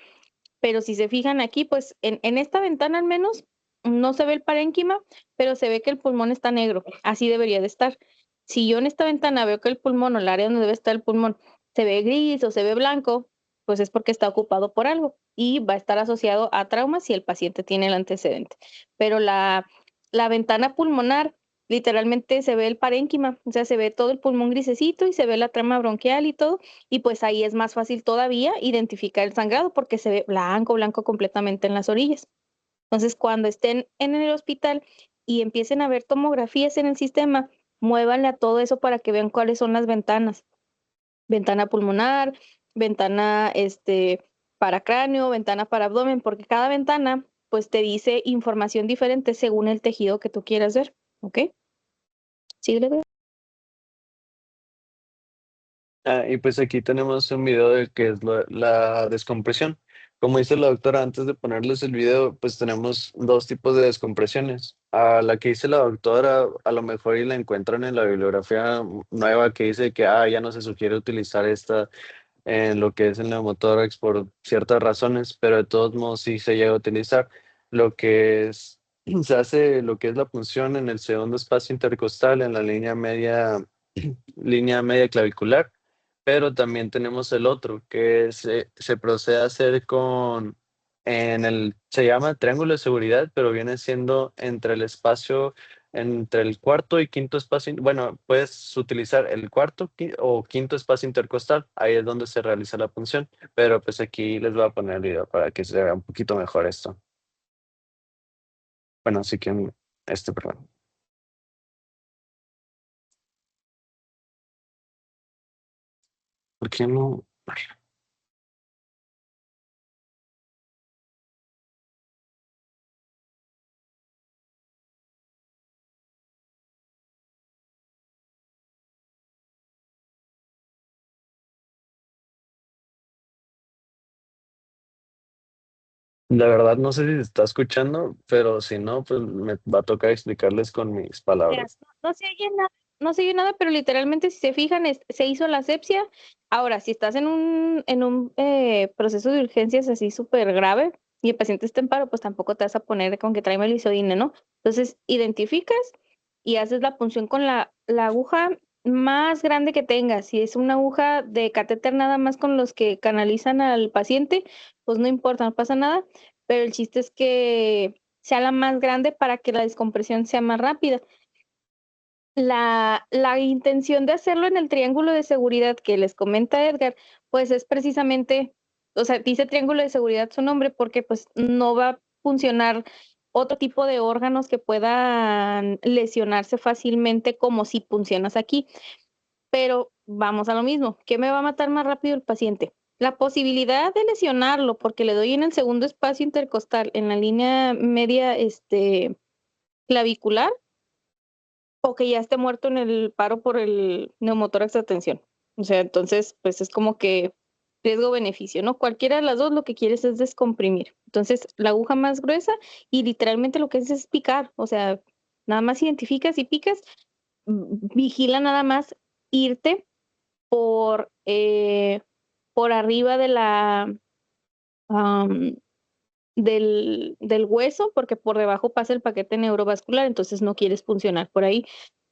Pero si se fijan aquí, pues en esta ventana al menos no se ve el parénquima, pero se ve que el pulmón está negro, así debería de estar. Si yo en esta ventana veo que el pulmón o el área donde debe estar el pulmón se ve gris o se ve blanco, pues es porque está ocupado por algo y va a estar asociado a traumas si el paciente tiene el antecedente. Pero la ventana pulmonar literalmente se ve el parénquima, o sea, se ve todo el pulmón grisecito y se ve la trama bronquial y todo, y pues ahí es más fácil todavía identificar el sangrado porque se ve blanco, blanco completamente en las orillas. Entonces, cuando estén en el hospital y empiecen a ver tomografías en el sistema, muévanle a todo eso para que vean cuáles son las ventanas. Ventana pulmonar, ventana para cráneo, ventana para abdomen, porque cada ventana pues te dice información diferente según el tejido que tú quieras ver, ¿ok? Sí, Y pues aquí tenemos un video de que es la descompresión. Como dice la doctora, antes de ponerles el video, pues tenemos dos tipos de descompresiones. A la que dice la doctora, a lo mejor y la encuentran en la bibliografía nueva que dice que ya no se sugiere utilizar esta en lo que es el neumotórax por ciertas razones, pero de todos modos sí se llega a utilizar. Lo que es, se hace lo que es la punción en el segundo espacio intercostal, en la línea media clavicular, pero también tenemos el otro que se procede a hacer se llama triángulo de seguridad, pero viene siendo entre el espacio, entre el cuarto y quinto espacio, bueno, puedes utilizar el cuarto o quinto espacio intercostal, ahí es donde se realiza la punción, pero pues aquí les voy a poner el video para que se vea un poquito mejor esto. Bueno, así que perdón. ¿Por qué no? La verdad no sé si se está escuchando, pero si no, pues me va a tocar explicarles con mis palabras. Veas, no se oye nada, no se oye nada, pero literalmente si se fijan, se hizo la asepsia. Ahora, si estás en un proceso de urgencias así súper grave y el paciente está en paro, pues tampoco te vas a poner con que trae melisodine, ¿no? Entonces, identificas y haces la punción con la aguja más grande que tengas. Si es una aguja de catéter nada más con los que canalizan al paciente, pues no importa, no pasa nada, pero el chiste es que sea la más grande para que la descompresión sea más rápida. La intención de hacerlo en el triángulo de seguridad que les comenta Edgar, pues es precisamente, o sea, dice triángulo de seguridad su nombre porque pues no va a funcionar otro tipo de órganos que puedan lesionarse fácilmente como si funcionas aquí. Pero vamos a lo mismo, ¿qué me va a matar más rápido el paciente? La posibilidad de lesionarlo porque le doy en el segundo espacio intercostal, en la línea media, clavicular, o que ya esté muerto en el paro por el neumotórax de tensión. O sea, entonces, pues es como que riesgo-beneficio, ¿no? Cualquiera de las dos lo que quieres es descomprimir. Entonces, la aguja más gruesa y literalmente lo que es picar. O sea, nada más identificas y picas, vigila nada más irte por arriba de am, del hueso, porque por debajo pasa el paquete neurovascular, entonces no quieres funcionar por ahí.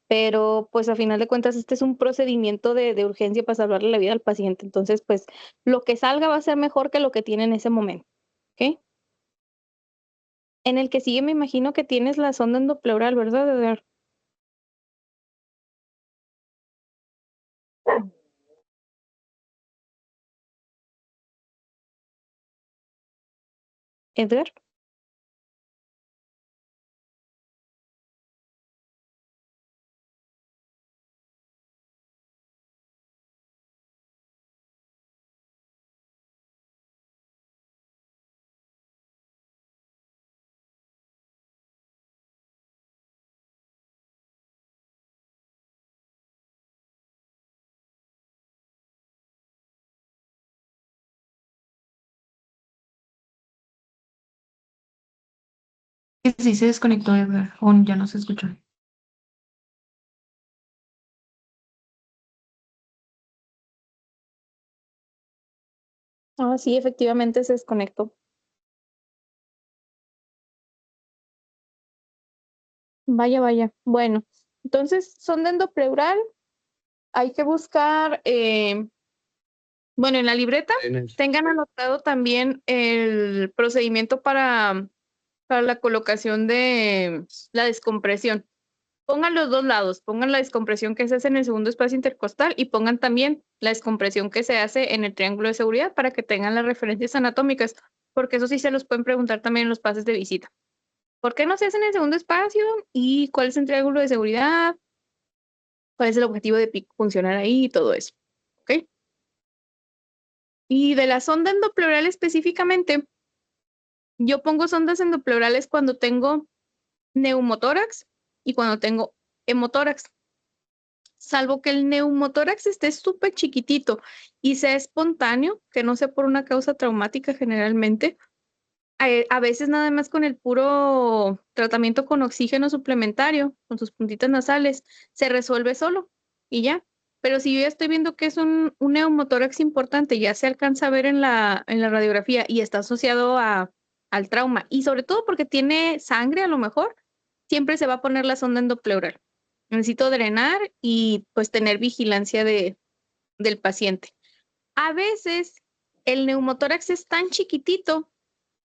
Pero pues a final de cuentas este es un procedimiento de urgencia para salvarle la vida al paciente. Entonces, pues lo que salga va a ser mejor que lo que tiene en ese momento. ¿Ok? En el que sigue me imagino que tienes la sonda endopleural, ¿verdad, Edgar? Edgar. Sí, se desconectó Edgar, o ya no se escuchó. Ah, sí, efectivamente se desconectó. Vaya, vaya. Bueno, entonces sonda endopleural, hay que buscar, bueno, en la libreta tengan anotado también el procedimiento para la colocación de la descompresión. Pongan los dos lados, pongan la descompresión que se hace en el segundo espacio intercostal y pongan también la descompresión que se hace en el triángulo de seguridad para que tengan las referencias anatómicas, porque eso sí se los pueden preguntar también en los pases de visita. ¿Por qué no se hace en el segundo espacio? ¿Y cuál es el triángulo de seguridad? ¿Cuál es el objetivo de funcionar ahí? Y todo eso. ¿Ok? Y de la sonda endopleural específicamente, yo pongo sondas endopleurales cuando tengo neumotórax y cuando tengo hemotórax. salvo que el neumotórax esté súper chiquitito y sea espontáneo, que no sea por una causa traumática generalmente. A veces nada más con el puro tratamiento con oxígeno suplementario, con sus puntitas nasales, se resuelve solo y ya. Pero si yo ya estoy viendo que es un neumotórax importante, ya se alcanza a ver en la radiografía y está asociado al trauma, y sobre todo porque tiene sangre a lo mejor, siempre se va a poner la sonda endopleural. Necesito drenar y pues tener vigilancia del paciente. A veces el neumotórax es tan chiquitito,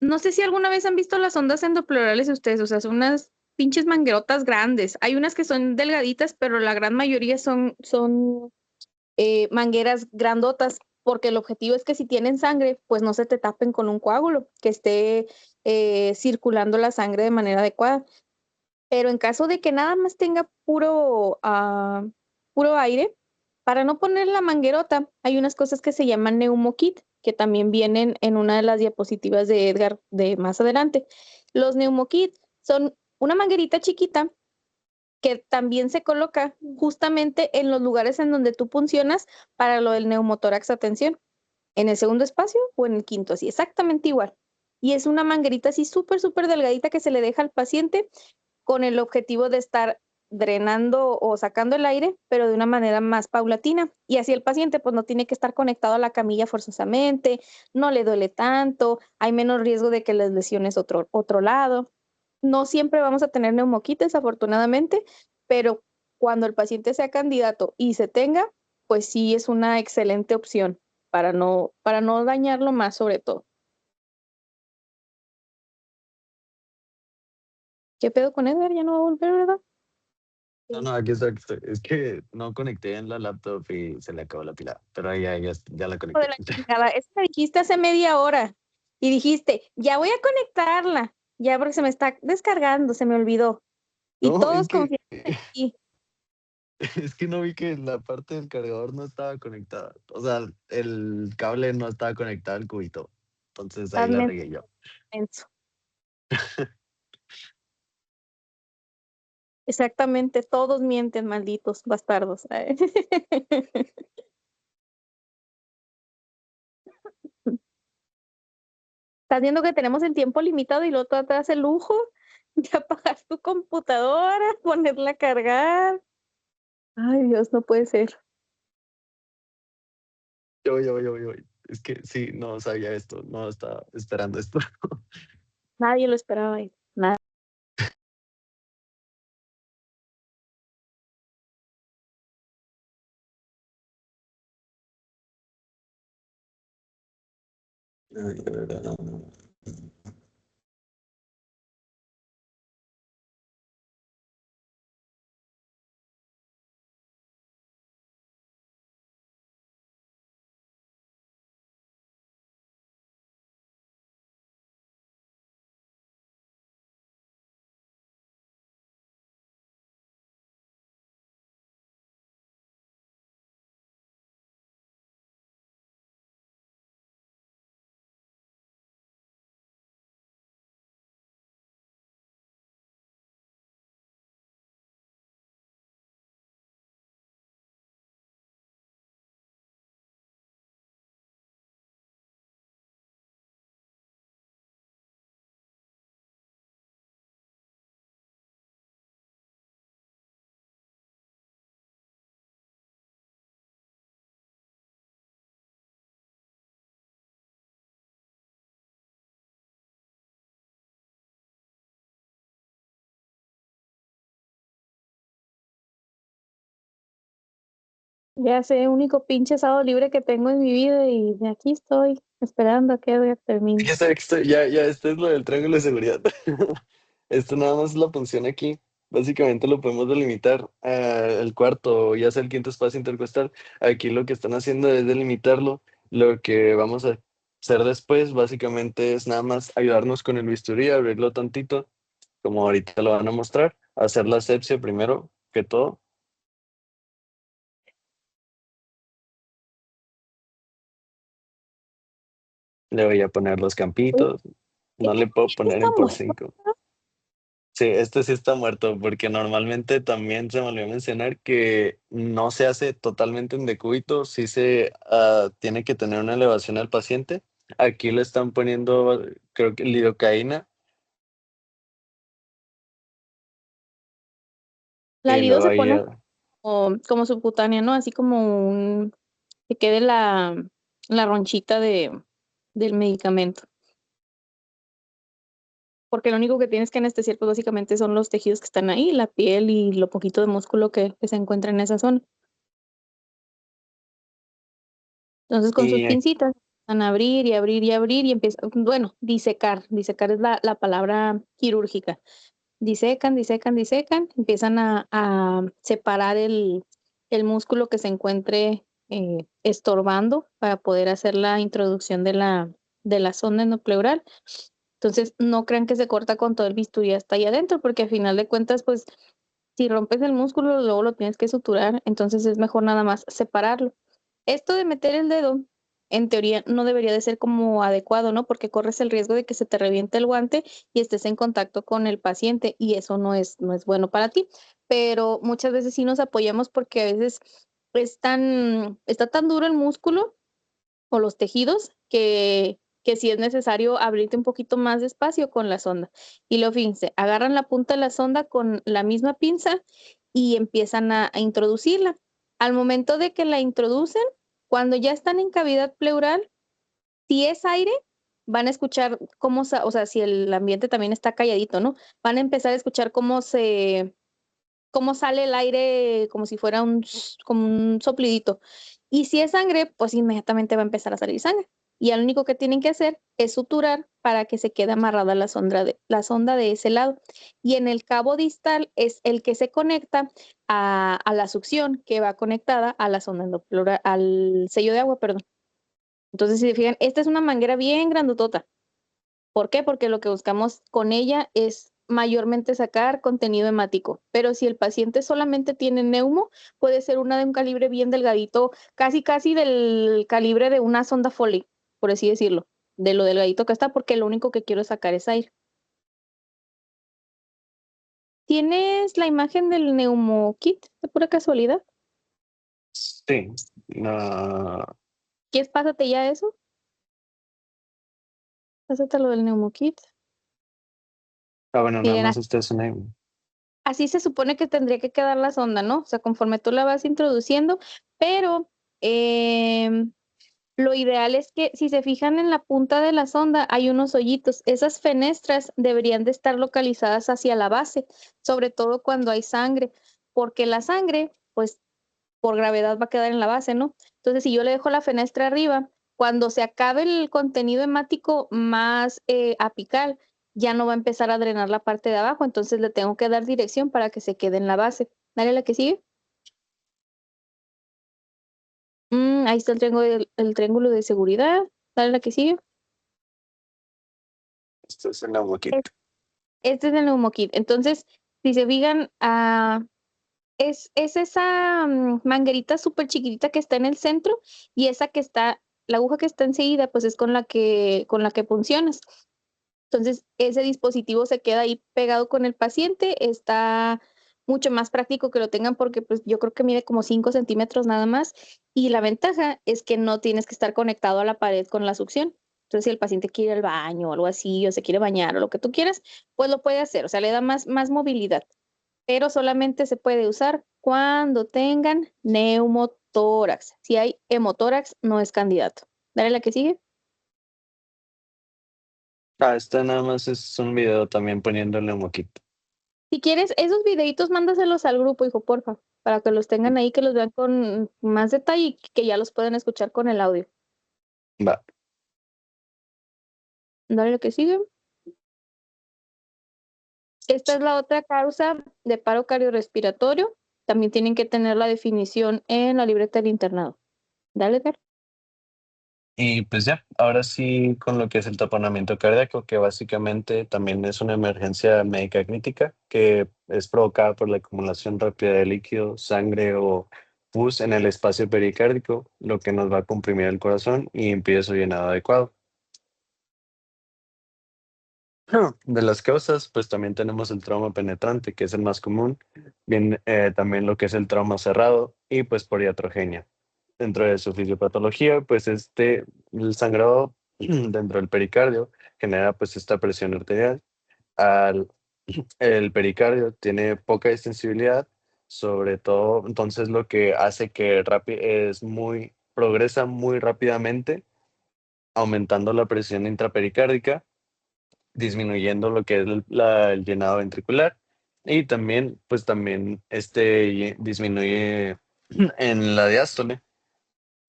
no sé si alguna vez han visto las ondas endopleurales ustedes, o sea, son unas pinches manguerotas grandes. Hay unas que son delgaditas, pero la gran mayoría son mangueras grandotas, porque el objetivo es que si tienen sangre, pues no se te tapen con un coágulo, que esté circulando la sangre de manera adecuada. Pero en caso de que nada más tenga puro aire, para no poner la manguerota, hay unas cosas que se llaman neumokit, que también vienen en una de las diapositivas de Edgar de más adelante. Los neumokit son una manguerita chiquita que también se coloca justamente en los lugares en donde tú funcionas para lo del neumotórax atención, en el segundo espacio o en el quinto, así exactamente igual. Y es una manguerita así súper, súper delgadita que se le deja al paciente con el objetivo de estar drenando o sacando el aire, pero de una manera más paulatina. Y así el paciente pues no tiene que estar conectado a la camilla forzosamente, no le duele tanto, hay menos riesgo de que les lesiones otro lado. No siempre vamos a tener neumoquites, afortunadamente, pero cuando el paciente sea candidato y se tenga, pues sí es una excelente opción para no dañarlo más sobre todo. ¿Qué pedo con Edgar? Ya no va a volver, ¿verdad? No, aquí está, aquí estoy. Es que no conecté en la laptop y se le acabó la pila, pero ahí ya la Hijo de conecté. la chingada. Eso me dijiste hace media hora y dijiste, ya voy a conectarla, ya porque se me está descargando, se me olvidó. Y No, todos confiamos en ti. es que no vi que la parte del cargador no estaba conectada. O sea, el cable no estaba conectado al cubito. Entonces ahí la Hazme regué yo. menso. Exactamente, todos mienten, malditos bastardos. Estás viendo que tenemos el tiempo limitado y luego tú te das el lujo de apagar tu computadora, ponerla a cargar. Ay, Dios, no puede ser. Yo. Es que sí, no sabía esto, no estaba esperando esto. Nadie lo esperaba. Nada. Ay, de verdad, no. Ya sé, único pinche sábado libre que tengo en mi vida y aquí estoy esperando a que Edgar termine. Aquí estoy, ya, esto es lo del triángulo de seguridad. Esto nada más es la función aquí. Básicamente lo podemos delimitar el cuarto, ya sea el quinto espacio intercostal. Aquí lo que están haciendo es delimitarlo. Lo que vamos a hacer después, básicamente, es nada más ayudarnos con el bisturí, abrirlo tantito, como ahorita lo van a mostrar. Hacer la asepsia primero que todo. Le voy a poner los Oye, campitos. ¿qué No le puedo pinche poner en está por muerto? 5. Sí, este sí está muerto, porque normalmente también se me olvidó mencionar que no se hace totalmente en decúbito, sí se tiene que tener una elevación al paciente. Aquí le están poniendo, creo que lidocaína, La y lido luego se ahí, pone como subcutánea, ¿no? Así como que quede la ronchita del medicamento. Porque lo único que tienes que anestesiar, pues básicamente son los tejidos que están ahí, la piel y lo poquito de músculo que se encuentra en esa zona. Entonces, con sus y pincitas, van a abrir y abrir y abrir y empieza, bueno, disecar. Disecar es la palabra quirúrgica. Disecan, disecan, disecan, empiezan a separar el músculo que se encuentre estorbando para poder hacer la introducción de la sonda endopleural. Entonces, no crean que se corta con todo el bisturí hasta ahí adentro, porque al final de cuentas, pues, si rompes el músculo, luego lo tienes que suturar, entonces es mejor nada más separarlo. Esto de meter el dedo, en teoría, no debería de ser como adecuado, ¿no? Porque corres el riesgo de que se te reviente el guante y estés en contacto con el paciente y eso no es bueno para ti. Pero muchas veces sí nos apoyamos porque a veces está tan duro el músculo o los tejidos que sí es necesario abrirte un poquito más despacio con la sonda. Y lo fíjense, agarran la punta de la sonda con la misma pinza y empiezan a introducirla. Al momento de que la introducen, cuando ya están en cavidad pleural, si es aire, van a escuchar o sea, si el ambiente también está calladito, ¿no? Van a empezar a escuchar cómo sale el aire como si fuera como un soplidito. Y si es sangre, pues inmediatamente va a empezar a salir sangre. Y lo único que tienen que hacer es suturar para que se quede amarrada la sonda de ese lado. Y en el cabo distal es el que se conecta a la succión que va conectada a la sonda endopleural, al sello de agua, perdón. Entonces, si se fijan, esta es una manguera bien grandotota. ¿Por qué? Porque lo que buscamos con ella es mayormente sacar contenido hemático. Pero si el paciente solamente tiene neumo, puede ser una de un calibre bien delgadito, casi casi del calibre de una sonda Foley, por así decirlo, de lo delgadito que está, porque lo único que quiero sacar es aire. ¿Tienes la imagen del neumo kit de pura casualidad? sí, no, ¿Quieres pásate ya eso? Pásate lo del neumo kit. bueno, nada Miren, más este es una, así se supone que tendría que quedar la sonda, ¿no? O sea, conforme tú la vas introduciendo, pero lo ideal es que si se fijan en la punta de la sonda hay unos hoyitos. Esas fenestras deberían de estar localizadas hacia la base, sobre todo cuando hay sangre, porque la sangre, pues por gravedad va a quedar en la base, ¿no? Entonces, si yo le dejo la fenestra arriba, cuando se acabe el contenido hemático más apical, ya no va a empezar a drenar la parte de abajo, entonces le tengo que dar dirección para que se quede en la base. Dale la que sigue. Ahí está el triángulo de seguridad. Dale la que sigue. este es una boquita. Es- Este es el neumoquit. Entonces, si se fijan, es esa manguerita súper chiquitita que está en el centro y esa que está, la aguja que está enseguida, pues es con la que funcionas. Entonces, ese dispositivo se queda ahí pegado con el paciente, está mucho más práctico que lo tengan porque pues yo creo que mide como 5 centímetros nada más y la ventaja es que no tienes que estar conectado a la pared con la succión. Entonces, si el paciente quiere ir al baño o algo así, o se quiere bañar o lo que tú quieras, pues lo puede hacer, o sea, le da más movilidad, pero solamente se puede usar cuando tengan neumotórax. Si hay hemotórax, no es candidato. Dale la que sigue. Este nada más es un video también poniendo el neumoquito. Si quieres, esos videitos mándaselos al grupo, hijo, porfa, para que los tengan ahí, que los vean con más detalle y que ya los puedan escuchar con el audio. Va. Dale lo que sigue. Esta es la otra causa de paro cardiorrespiratorio. También tienen que tener la definición en la libreta del internado. Dale, Fer. Y pues ya, ahora sí con lo que es el taponamiento cardíaco, que básicamente también es una emergencia médica crítica que es provocada por la acumulación rápida de líquido, sangre o pus en el espacio pericárdico, lo que nos va a comprimir el corazón y impide su llenado adecuado. De las causas, pues también tenemos el trauma penetrante, que es el más común, bien, también lo que es el trauma cerrado y pues por iatrogenia. Dentro de su fisiopatología, pues el sangrado dentro del pericardio genera pues esta presión arterial. Al, el pericardio tiene poca extensibilidad, sobre todo, entonces lo que hace que progresa muy rápidamente, aumentando la presión intrapericárdica, disminuyendo lo que es el llenado ventricular y también, pues también disminuye en la diástole,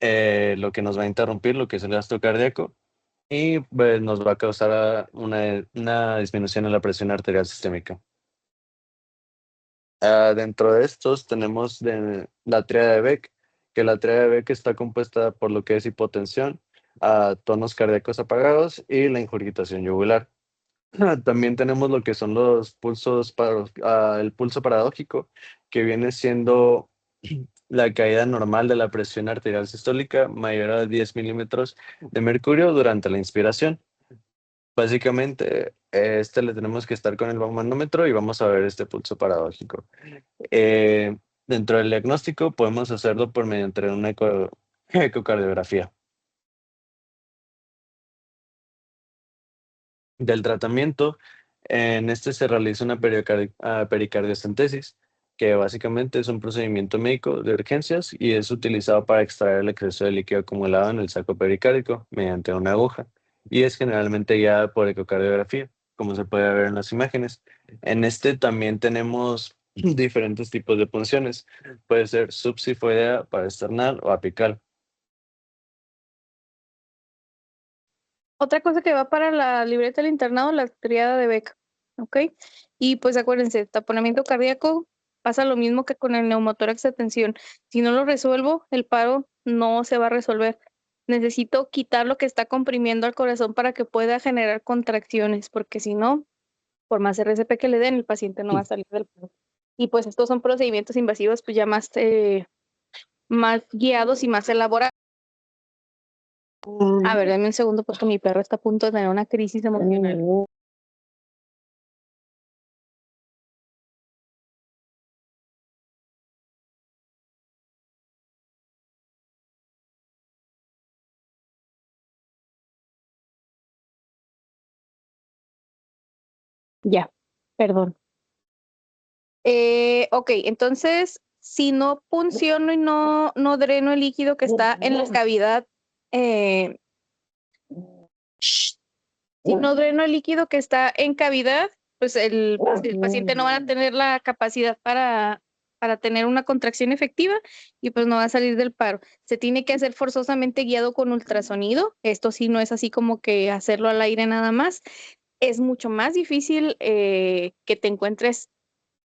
lo que nos va a interrumpir lo que es el gasto cardíaco y pues, nos va a causar una disminución en la presión arterial sistémica. Dentro de estos tenemos la tríada de Beck, que la tríada de Beck está compuesta por lo que es hipotensión, tonos cardíacos apagados y la ingurgitación yugular. También tenemos lo que son los el pulso paradójico, que viene siendo la caída normal de la presión arterial sistólica mayor a 10 milímetros de mercurio durante la inspiración. Básicamente, le tenemos que estar con el manómetro y vamos a ver este pulso paradójico. Eh, Dentro del diagnóstico podemos hacerlo por mediante una ecocardiografía. Del tratamiento, en este se realiza una pericardiocentesis, que básicamente es un procedimiento médico de urgencias y es utilizado para extraer el exceso de líquido acumulado en el saco pericárdico mediante una aguja y es generalmente guiada por ecocardiografía, como se puede ver en las imágenes. En este también tenemos diferentes tipos de punciones. Puede ser subsifoidea, paraesternal o apical. Otra cosa que va para la libreta del internado, la triada de Beck, ¿ok? Y pues acuérdense, taponamiento cardíaco pasa lo mismo que con el neumotórax de tensión. Si no lo resuelvo, el paro no se va a resolver. Necesito quitar lo que está comprimiendo al corazón para que pueda generar contracciones, porque si no, por más RCP que le den, el paciente no va a salir del paro. Y pues estos son procedimientos invasivos pues ya más guiados y más elaborados. A ver, dame un segundo porque mi perro está a punto de tener una crisis emocional. Ya, perdón. Ok, entonces, si no punciono y no dreno el líquido que está en la cavidad, eh, si no dreno el líquido que está en cavidad, pues el paciente no va a tener la capacidad para tener una contracción efectiva y pues no va a salir del paro. Se tiene que hacer forzosamente guiado con ultrasonido. Esto sí no es así como que hacerlo al aire nada más. Es mucho más difícil que te encuentres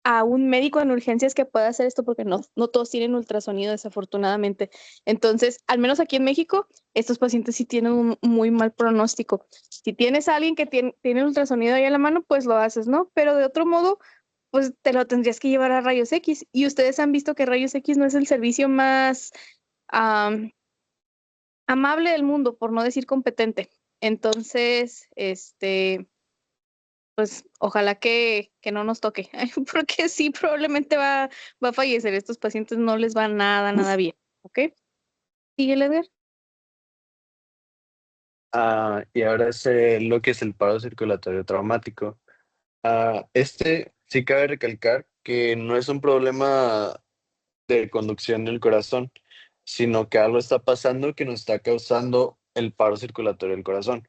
a un médico en urgencias que pueda hacer esto porque no todos tienen ultrasonido desafortunadamente. Entonces, al menos aquí en México, estos pacientes sí tienen un muy mal pronóstico. Si tienes a alguien que tiene ultrasonido ahí a la mano, pues lo haces, ¿no? Pero de otro modo, pues te lo tendrías que llevar a rayos X. Y ustedes han visto que rayos X no es el servicio más amable del mundo, por no decir competente. Entonces, pues ojalá que no nos toque, porque sí, probablemente va a fallecer. Estos pacientes no les va nada bien, ¿ok? Sigue, Edgar. Y ahora es lo que es el paro circulatorio traumático. Sí cabe recalcar que no es un problema de conducción del corazón, sino que algo está pasando que nos está causando el paro circulatorio del corazón.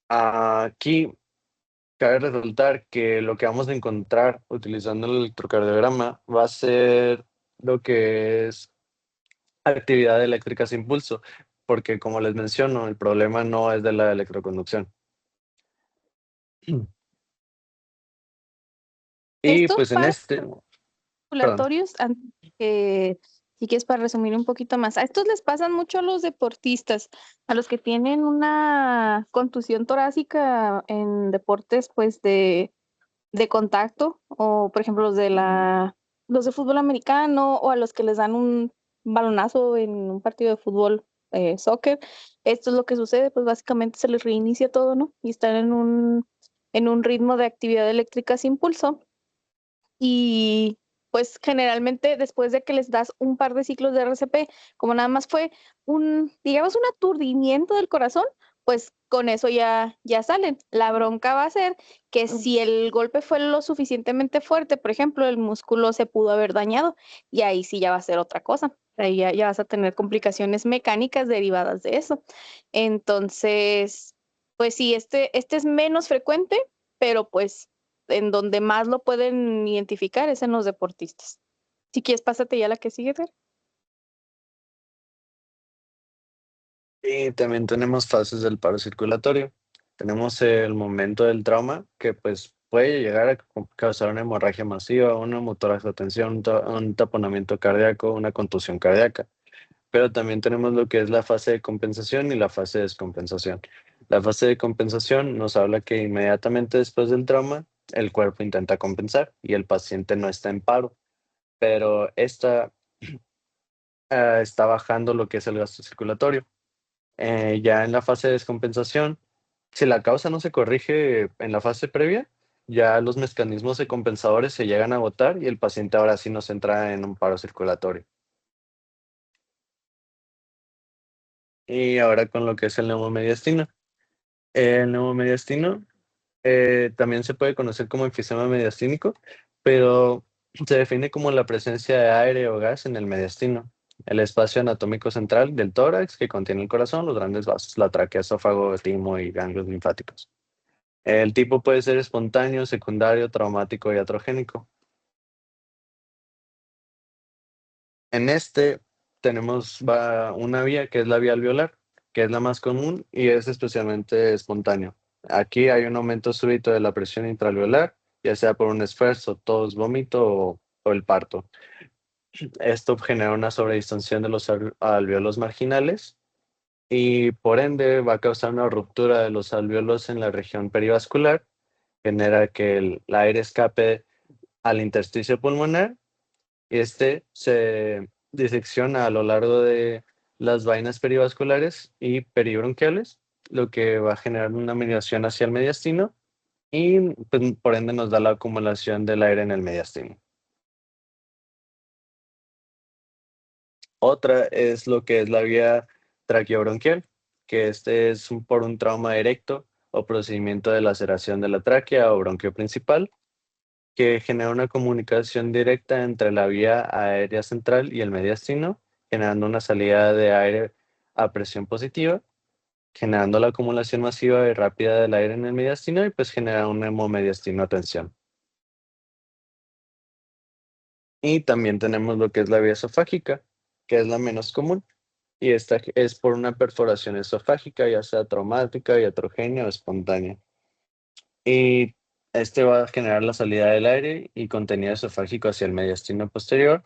Aquí cabe resaltar que lo que vamos a encontrar utilizando el electrocardiograma va a ser lo que es actividad eléctrica sin pulso, porque como les menciono, el problema no es de la electroconducción. Y Estos pues paros perdón. circulatorios, si quieres para resumir un poquito más, a estos les pasan mucho a los deportistas, a los que tienen una contusión torácica en deportes pues de contacto, o por ejemplo los de fútbol americano, o a los que les dan un balonazo en un partido de fútbol, soccer. Esto es lo que sucede, pues básicamente se les reinicia todo, ¿no? Y están en un ritmo de actividad eléctrica sin pulso. Y pues generalmente después de que les das un par de ciclos de RCP, como nada más fue digamos, un aturdimiento del corazón, pues con eso ya salen. La bronca va a ser que si el golpe fue lo suficientemente fuerte, por ejemplo, el músculo se pudo haber dañado y ahí sí ya va a ser otra cosa. Ahí ya vas a tener complicaciones mecánicas derivadas de eso. Entonces, pues sí, este es menos frecuente, pero pues en donde más lo pueden identificar es en los deportistas. Si quieres, pásate ya a la que sigue, Fer. Y también tenemos fases del paro circulatorio. Tenemos el momento del trauma, que pues puede llegar a causar una hemorragia masiva, una motorazotensión, un taponamiento cardíaco, una contusión cardíaca. Pero también tenemos lo que es la fase de compensación y la fase de descompensación. La fase de compensación nos habla que inmediatamente después del trauma, el cuerpo intenta compensar y el paciente no está en paro, pero está bajando lo que es el gasto circulatorio. Ya en la fase de descompensación, si la causa no se corrige en la fase previa, ya los mecanismos de compensadores se llegan a agotar y el paciente ahora sí nos entra en un paro circulatorio. Y ahora con lo que es el neumomediastino. El neumomediastino también se puede conocer como enfisema mediastínico, pero se define como la presencia de aire o gas en el mediastino, el espacio anatómico central del tórax que contiene el corazón, los grandes vasos, la tráquea, esófago, timo y ganglios linfáticos. El tipo puede ser espontáneo, secundario, traumático y atrogénico. En este tenemos una vía que es la vía alveolar, que es la más común y es especialmente espontáneo. Aquí hay un aumento súbito de la presión intraalveolar, ya sea por un esfuerzo, tos, vómito o el parto. Esto genera una sobredistensión de los alveolos marginales y por ende va a causar una ruptura de los alveolos en la región perivascular, genera que el aire escape al intersticio pulmonar y este se disecciona a lo largo de las vainas perivasculares y peribronquiales, lo que va a generar una migración hacia el mediastino y pues, por ende nos da la acumulación del aire en el mediastino. Otra es lo que es la vía traqueobronquial, que este es por un trauma erecto o procedimiento de laceración de la tráquea o bronquio principal, que genera una comunicación directa entre la vía aérea central y el mediastino, generando una salida de aire a presión positiva, generando la acumulación masiva y rápida del aire en el mediastino y pues genera un hemomediastino a tensión. Y también tenemos lo que es la vía esofágica, que es la menos común. Y esta es por una perforación esofágica, ya sea traumática, iatrogénica o espontánea. Y este va a generar la salida del aire y contenido esofágico hacia el mediastino posterior.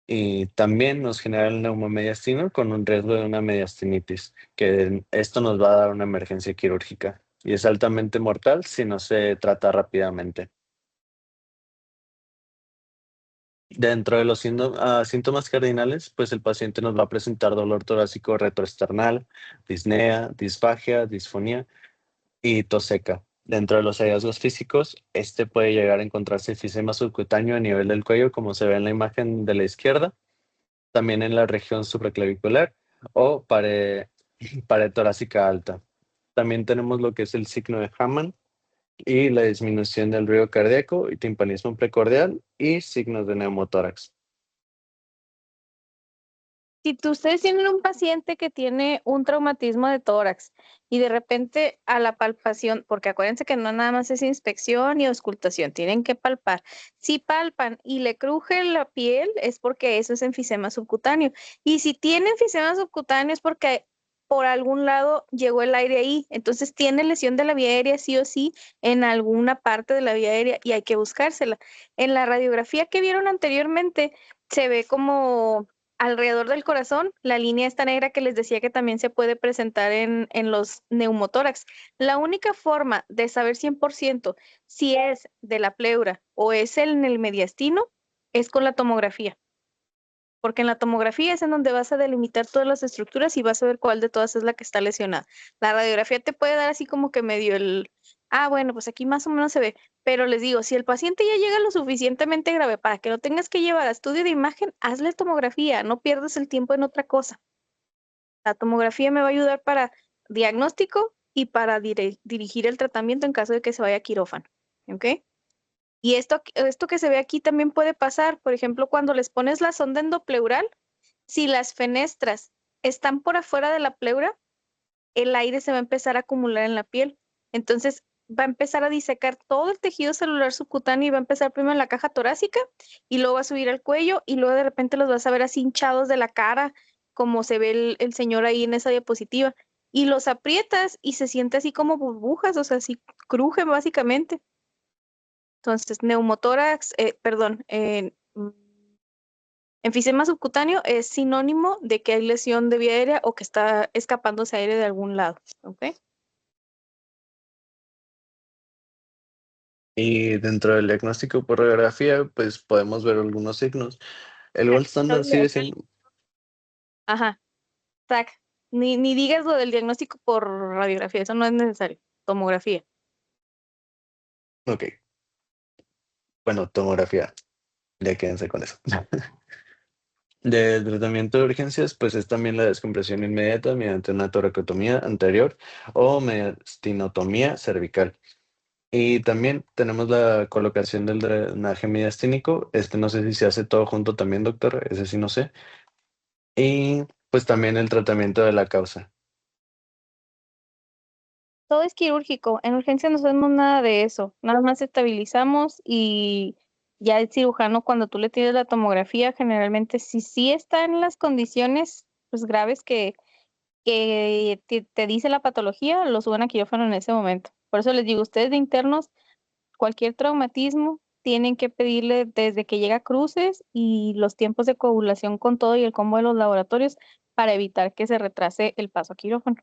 Y también nos genera el neumomediastino con un riesgo de una mediastinitis, que esto nos va a dar una emergencia quirúrgica. Y es altamente mortal si no se trata rápidamente. Dentro de los síntomas cardinales, pues el paciente nos va a presentar dolor torácico retroesternal, disnea, disfagia, disfonía y tos seca. Dentro de los hallazgos físicos, este puede llegar a encontrarse enfisema subcutáneo a nivel del cuello, como se ve en la imagen de la izquierda, también en la región supraclavicular o pared torácica alta. También tenemos lo que es el signo de Hammond y la disminución del ruido cardíaco y timpanismo precordial y signos de neumotórax. Si ustedes tienen un paciente que tiene un traumatismo de tórax y de repente a la palpación, porque acuérdense que no nada más es inspección y auscultación, tienen que palpar. Si palpan y le cruje la piel es porque eso es enfisema subcutáneo. Y si tiene enfisema subcutáneo es porque por algún lado llegó el aire ahí. Entonces tiene lesión de la vía aérea sí o sí en alguna parte de la vía aérea y hay que buscársela. En la radiografía que vieron anteriormente se ve como alrededor del corazón, la línea esta negra que les decía que también se puede presentar en los neumotórax. La única forma de saber 100% si es de la pleura o es en el mediastino es con la tomografía. Porque en la tomografía es en donde vas a delimitar todas las estructuras y vas a ver cuál de todas es la que está lesionada. La radiografía te puede dar así como que medio Bueno, pues aquí más o menos se ve. Pero les digo, si el paciente ya llega lo suficientemente grave para que lo tengas que llevar a estudio de imagen, hazle tomografía, no pierdas el tiempo en otra cosa. La tomografía me va a ayudar para diagnóstico y para dirigir el tratamiento en caso de que se vaya a quirófano. ¿Ok? Y esto que se ve aquí también puede pasar, por ejemplo, cuando les pones la sonda endopleural, si las fenestras están por afuera de la pleura, el aire se va a empezar a acumular en la piel. Entonces va a empezar a disecar todo el tejido celular subcutáneo y va a empezar primero en la caja torácica y luego va a subir al cuello y luego de repente los vas a ver así hinchados de la cara, como se ve el señor ahí en esa diapositiva. Y los aprietas y se siente así como burbujas, o sea, así cruje básicamente. Entonces, neumotórax, perdón, enfisema subcutáneo es sinónimo de que hay lesión de vía aérea o que está escapándose aire de algún lado. ¿Ok? Y dentro del diagnóstico por radiografía, pues podemos ver algunos signos. El gold standard sigue siendo... Ajá, tac. Ni digas lo del diagnóstico por radiografía, eso no es necesario. Tomografía. Ok, bueno, tomografía, ya quédense con eso. De tratamiento de urgencias, pues es también la descompresión inmediata mediante una toracotomía anterior o mediastinotomía cervical. Y también tenemos la colocación del drenaje mediastínico. No sé si se hace todo junto también, doctor. Ese sí no sé. Y pues también el tratamiento de la causa. Todo es quirúrgico. En urgencia no hacemos nada de eso. Nada más estabilizamos y ya el cirujano, cuando tú le tienes la tomografía, generalmente si sí está en las condiciones pues, graves que te dice la patología, lo suben a quirófano en ese momento. Por eso les digo, ustedes de internos, cualquier traumatismo, tienen que pedirle desde que llega a cruces y los tiempos de coagulación con todo y el combo de los laboratorios para evitar que se retrase el paso a quirófano.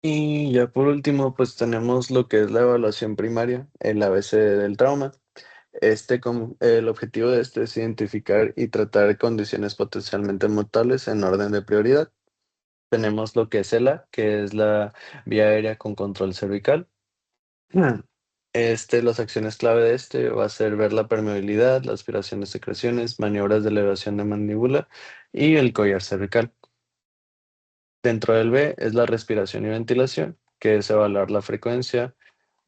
Y ya por último, pues tenemos lo que es la evaluación primaria, el ABC del trauma. El objetivo de este es identificar y tratar condiciones potencialmente mortales en orden de prioridad. Tenemos lo que es ELA, que es la vía aérea con control cervical. Las acciones clave de va a ser ver la permeabilidad, la aspiración de secreciones, maniobras de elevación de mandíbula y el collar cervical. Dentro del B es la respiración y ventilación, que es evaluar la frecuencia,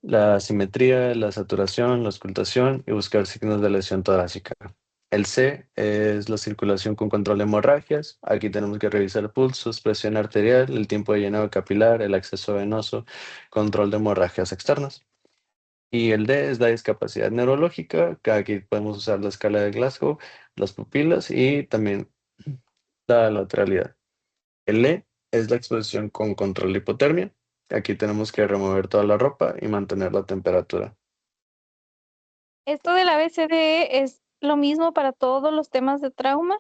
la simetría, la saturación, la auscultación y buscar signos de lesión torácica. El C es la circulación con control de hemorragias. Aquí tenemos que revisar pulsos, presión arterial, el tiempo de llenado capilar, el acceso venoso, control de hemorragias externas. Y el D es la discapacidad neurológica, que aquí podemos usar la escala de Glasgow, las pupilas y también la lateralidad. El E es la exposición con control de hipotermia. Aquí tenemos que remover toda la ropa y mantener la temperatura. Esto del ABCDE es lo mismo para todos los temas de trauma.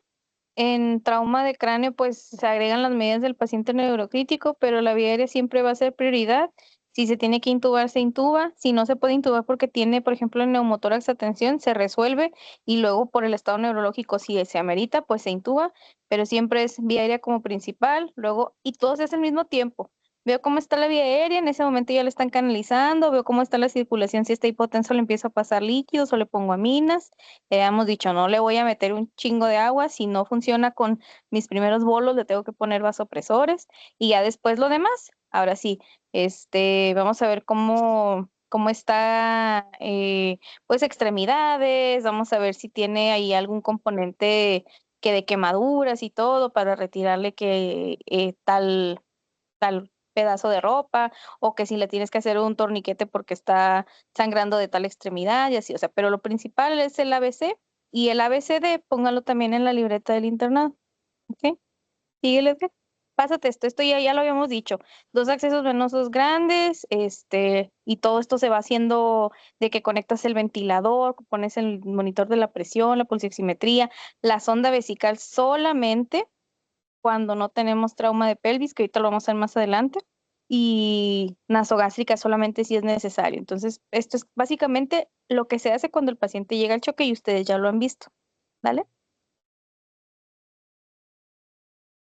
En trauma de cráneo, pues se agregan las medidas del paciente neurocrítico, pero la vía aérea siempre va a ser prioridad. Si se tiene que intubar, se intuba. Si no se puede intubar porque tiene, por ejemplo, el neumotórax atención, se resuelve y luego por el estado neurológico, si se amerita, pues se intuba, pero siempre es vía aérea como principal. Luego, y todo se hace al mismo tiempo. Veo cómo está la vía aérea, en ese momento ya le están canalizando, veo cómo está la circulación, si está hipotenso le empiezo a pasar líquidos o le pongo aminas. Hemos dicho, no le voy a meter un chingo de agua, si no funciona con mis primeros bolos, le tengo que poner vasopresores y ya después lo demás. Ahora sí, vamos a ver cómo está, pues extremidades, vamos a ver si tiene ahí algún componente que de quemaduras y todo para retirarle que tal pedazo de ropa o que si le tienes que hacer un torniquete porque está sangrando de tal extremidad y así, o sea, pero lo principal es el ABC y el ABCD, póngalo también en la libreta del internado, ¿ok? Síguele, Edgar. Pásate esto ya lo habíamos dicho, 2 accesos venosos grandes, y todo esto se va haciendo de que conectas el ventilador, pones el monitor de la presión, la pulsioximetría, la sonda vesical solamente cuando no tenemos trauma de pelvis, que ahorita lo vamos a ver más adelante, y nasogástrica solamente si es necesario. Entonces, esto es básicamente lo que se hace cuando el paciente llega al choque y ustedes ya lo han visto. ¿Vale?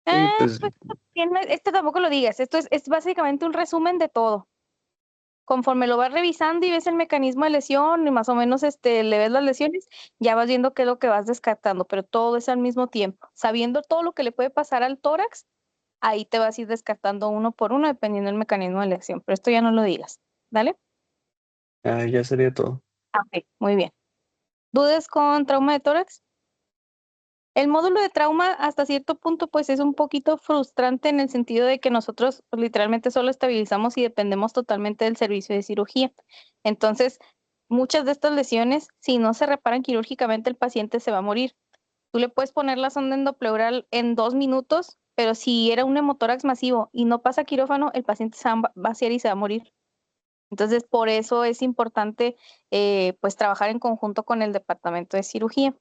Y pues Pues esto tampoco lo digas, esto es básicamente un resumen de todo. Conforme lo vas revisando y ves el mecanismo de lesión y más o menos le ves las lesiones, ya vas viendo qué es lo que vas descartando, pero todo es al mismo tiempo. Sabiendo todo lo que le puede pasar al tórax, ahí te vas a ir descartando uno por uno dependiendo del mecanismo de lesión, pero esto ya no lo digas, ¿vale? ya sería todo. Ok, muy bien. ¿Dudas con trauma de tórax? El módulo de trauma hasta cierto punto pues es un poquito frustrante en el sentido de que nosotros pues, literalmente solo estabilizamos y dependemos totalmente del servicio de cirugía. Entonces, muchas de estas lesiones, si no se reparan quirúrgicamente, el paciente se va a morir. Tú le puedes poner la sonda endopleural en 2 minutos, pero si era un hemotórax masivo y no pasa quirófano, el paciente se va a vaciar y se va a morir. Entonces, por eso es importante pues trabajar en conjunto con el departamento de cirugía.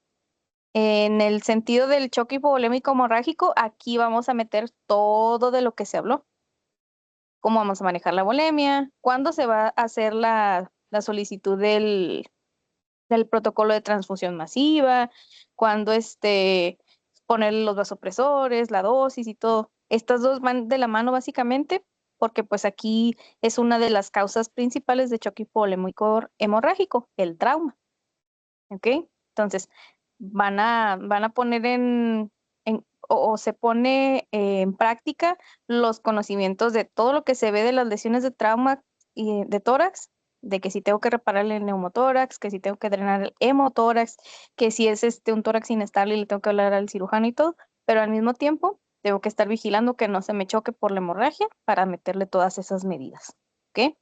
En el sentido del choque hipovolémico hemorrágico, aquí vamos a meter todo de lo que se habló. Cómo vamos a manejar la volemia, cuándo se va a hacer la solicitud del protocolo de transfusión masiva, cuándo poner los vasopresores, la dosis y todo. Estas dos van de la mano básicamente, porque pues aquí es una de las causas principales de choque hipovolémico hemorrágico, el trauma. ¿Ok? Entonces, van a poner o se pone en práctica los conocimientos de todo lo que se ve de las lesiones de trauma y de tórax, de que si tengo que reparar el neumotórax, que si tengo que drenar el hemotórax, que si es un tórax inestable y le tengo que hablar al cirujano y todo, pero al mismo tiempo tengo que estar vigilando que no se me choque por la hemorragia para meterle todas esas medidas. ¿Ok?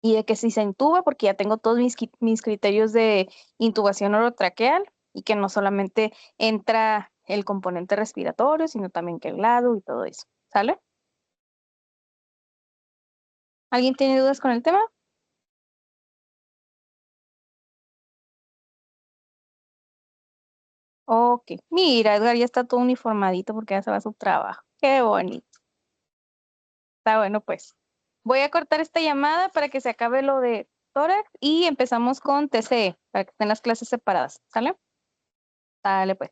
Y de que si se intuba, porque ya tengo todos mis criterios de intubación orotraqueal y que no solamente entra el componente respiratorio, sino también que el lado y todo eso. ¿Sale? ¿Alguien tiene dudas con el tema? Ok. Mira, Edgar ya está todo uniformadito porque ya se va a su trabajo. Qué bonito. Está bueno, pues. Voy a cortar esta llamada para que se acabe lo de tórax y empezamos con TCE, para que estén las clases separadas. ¿Sale? Dale, pues.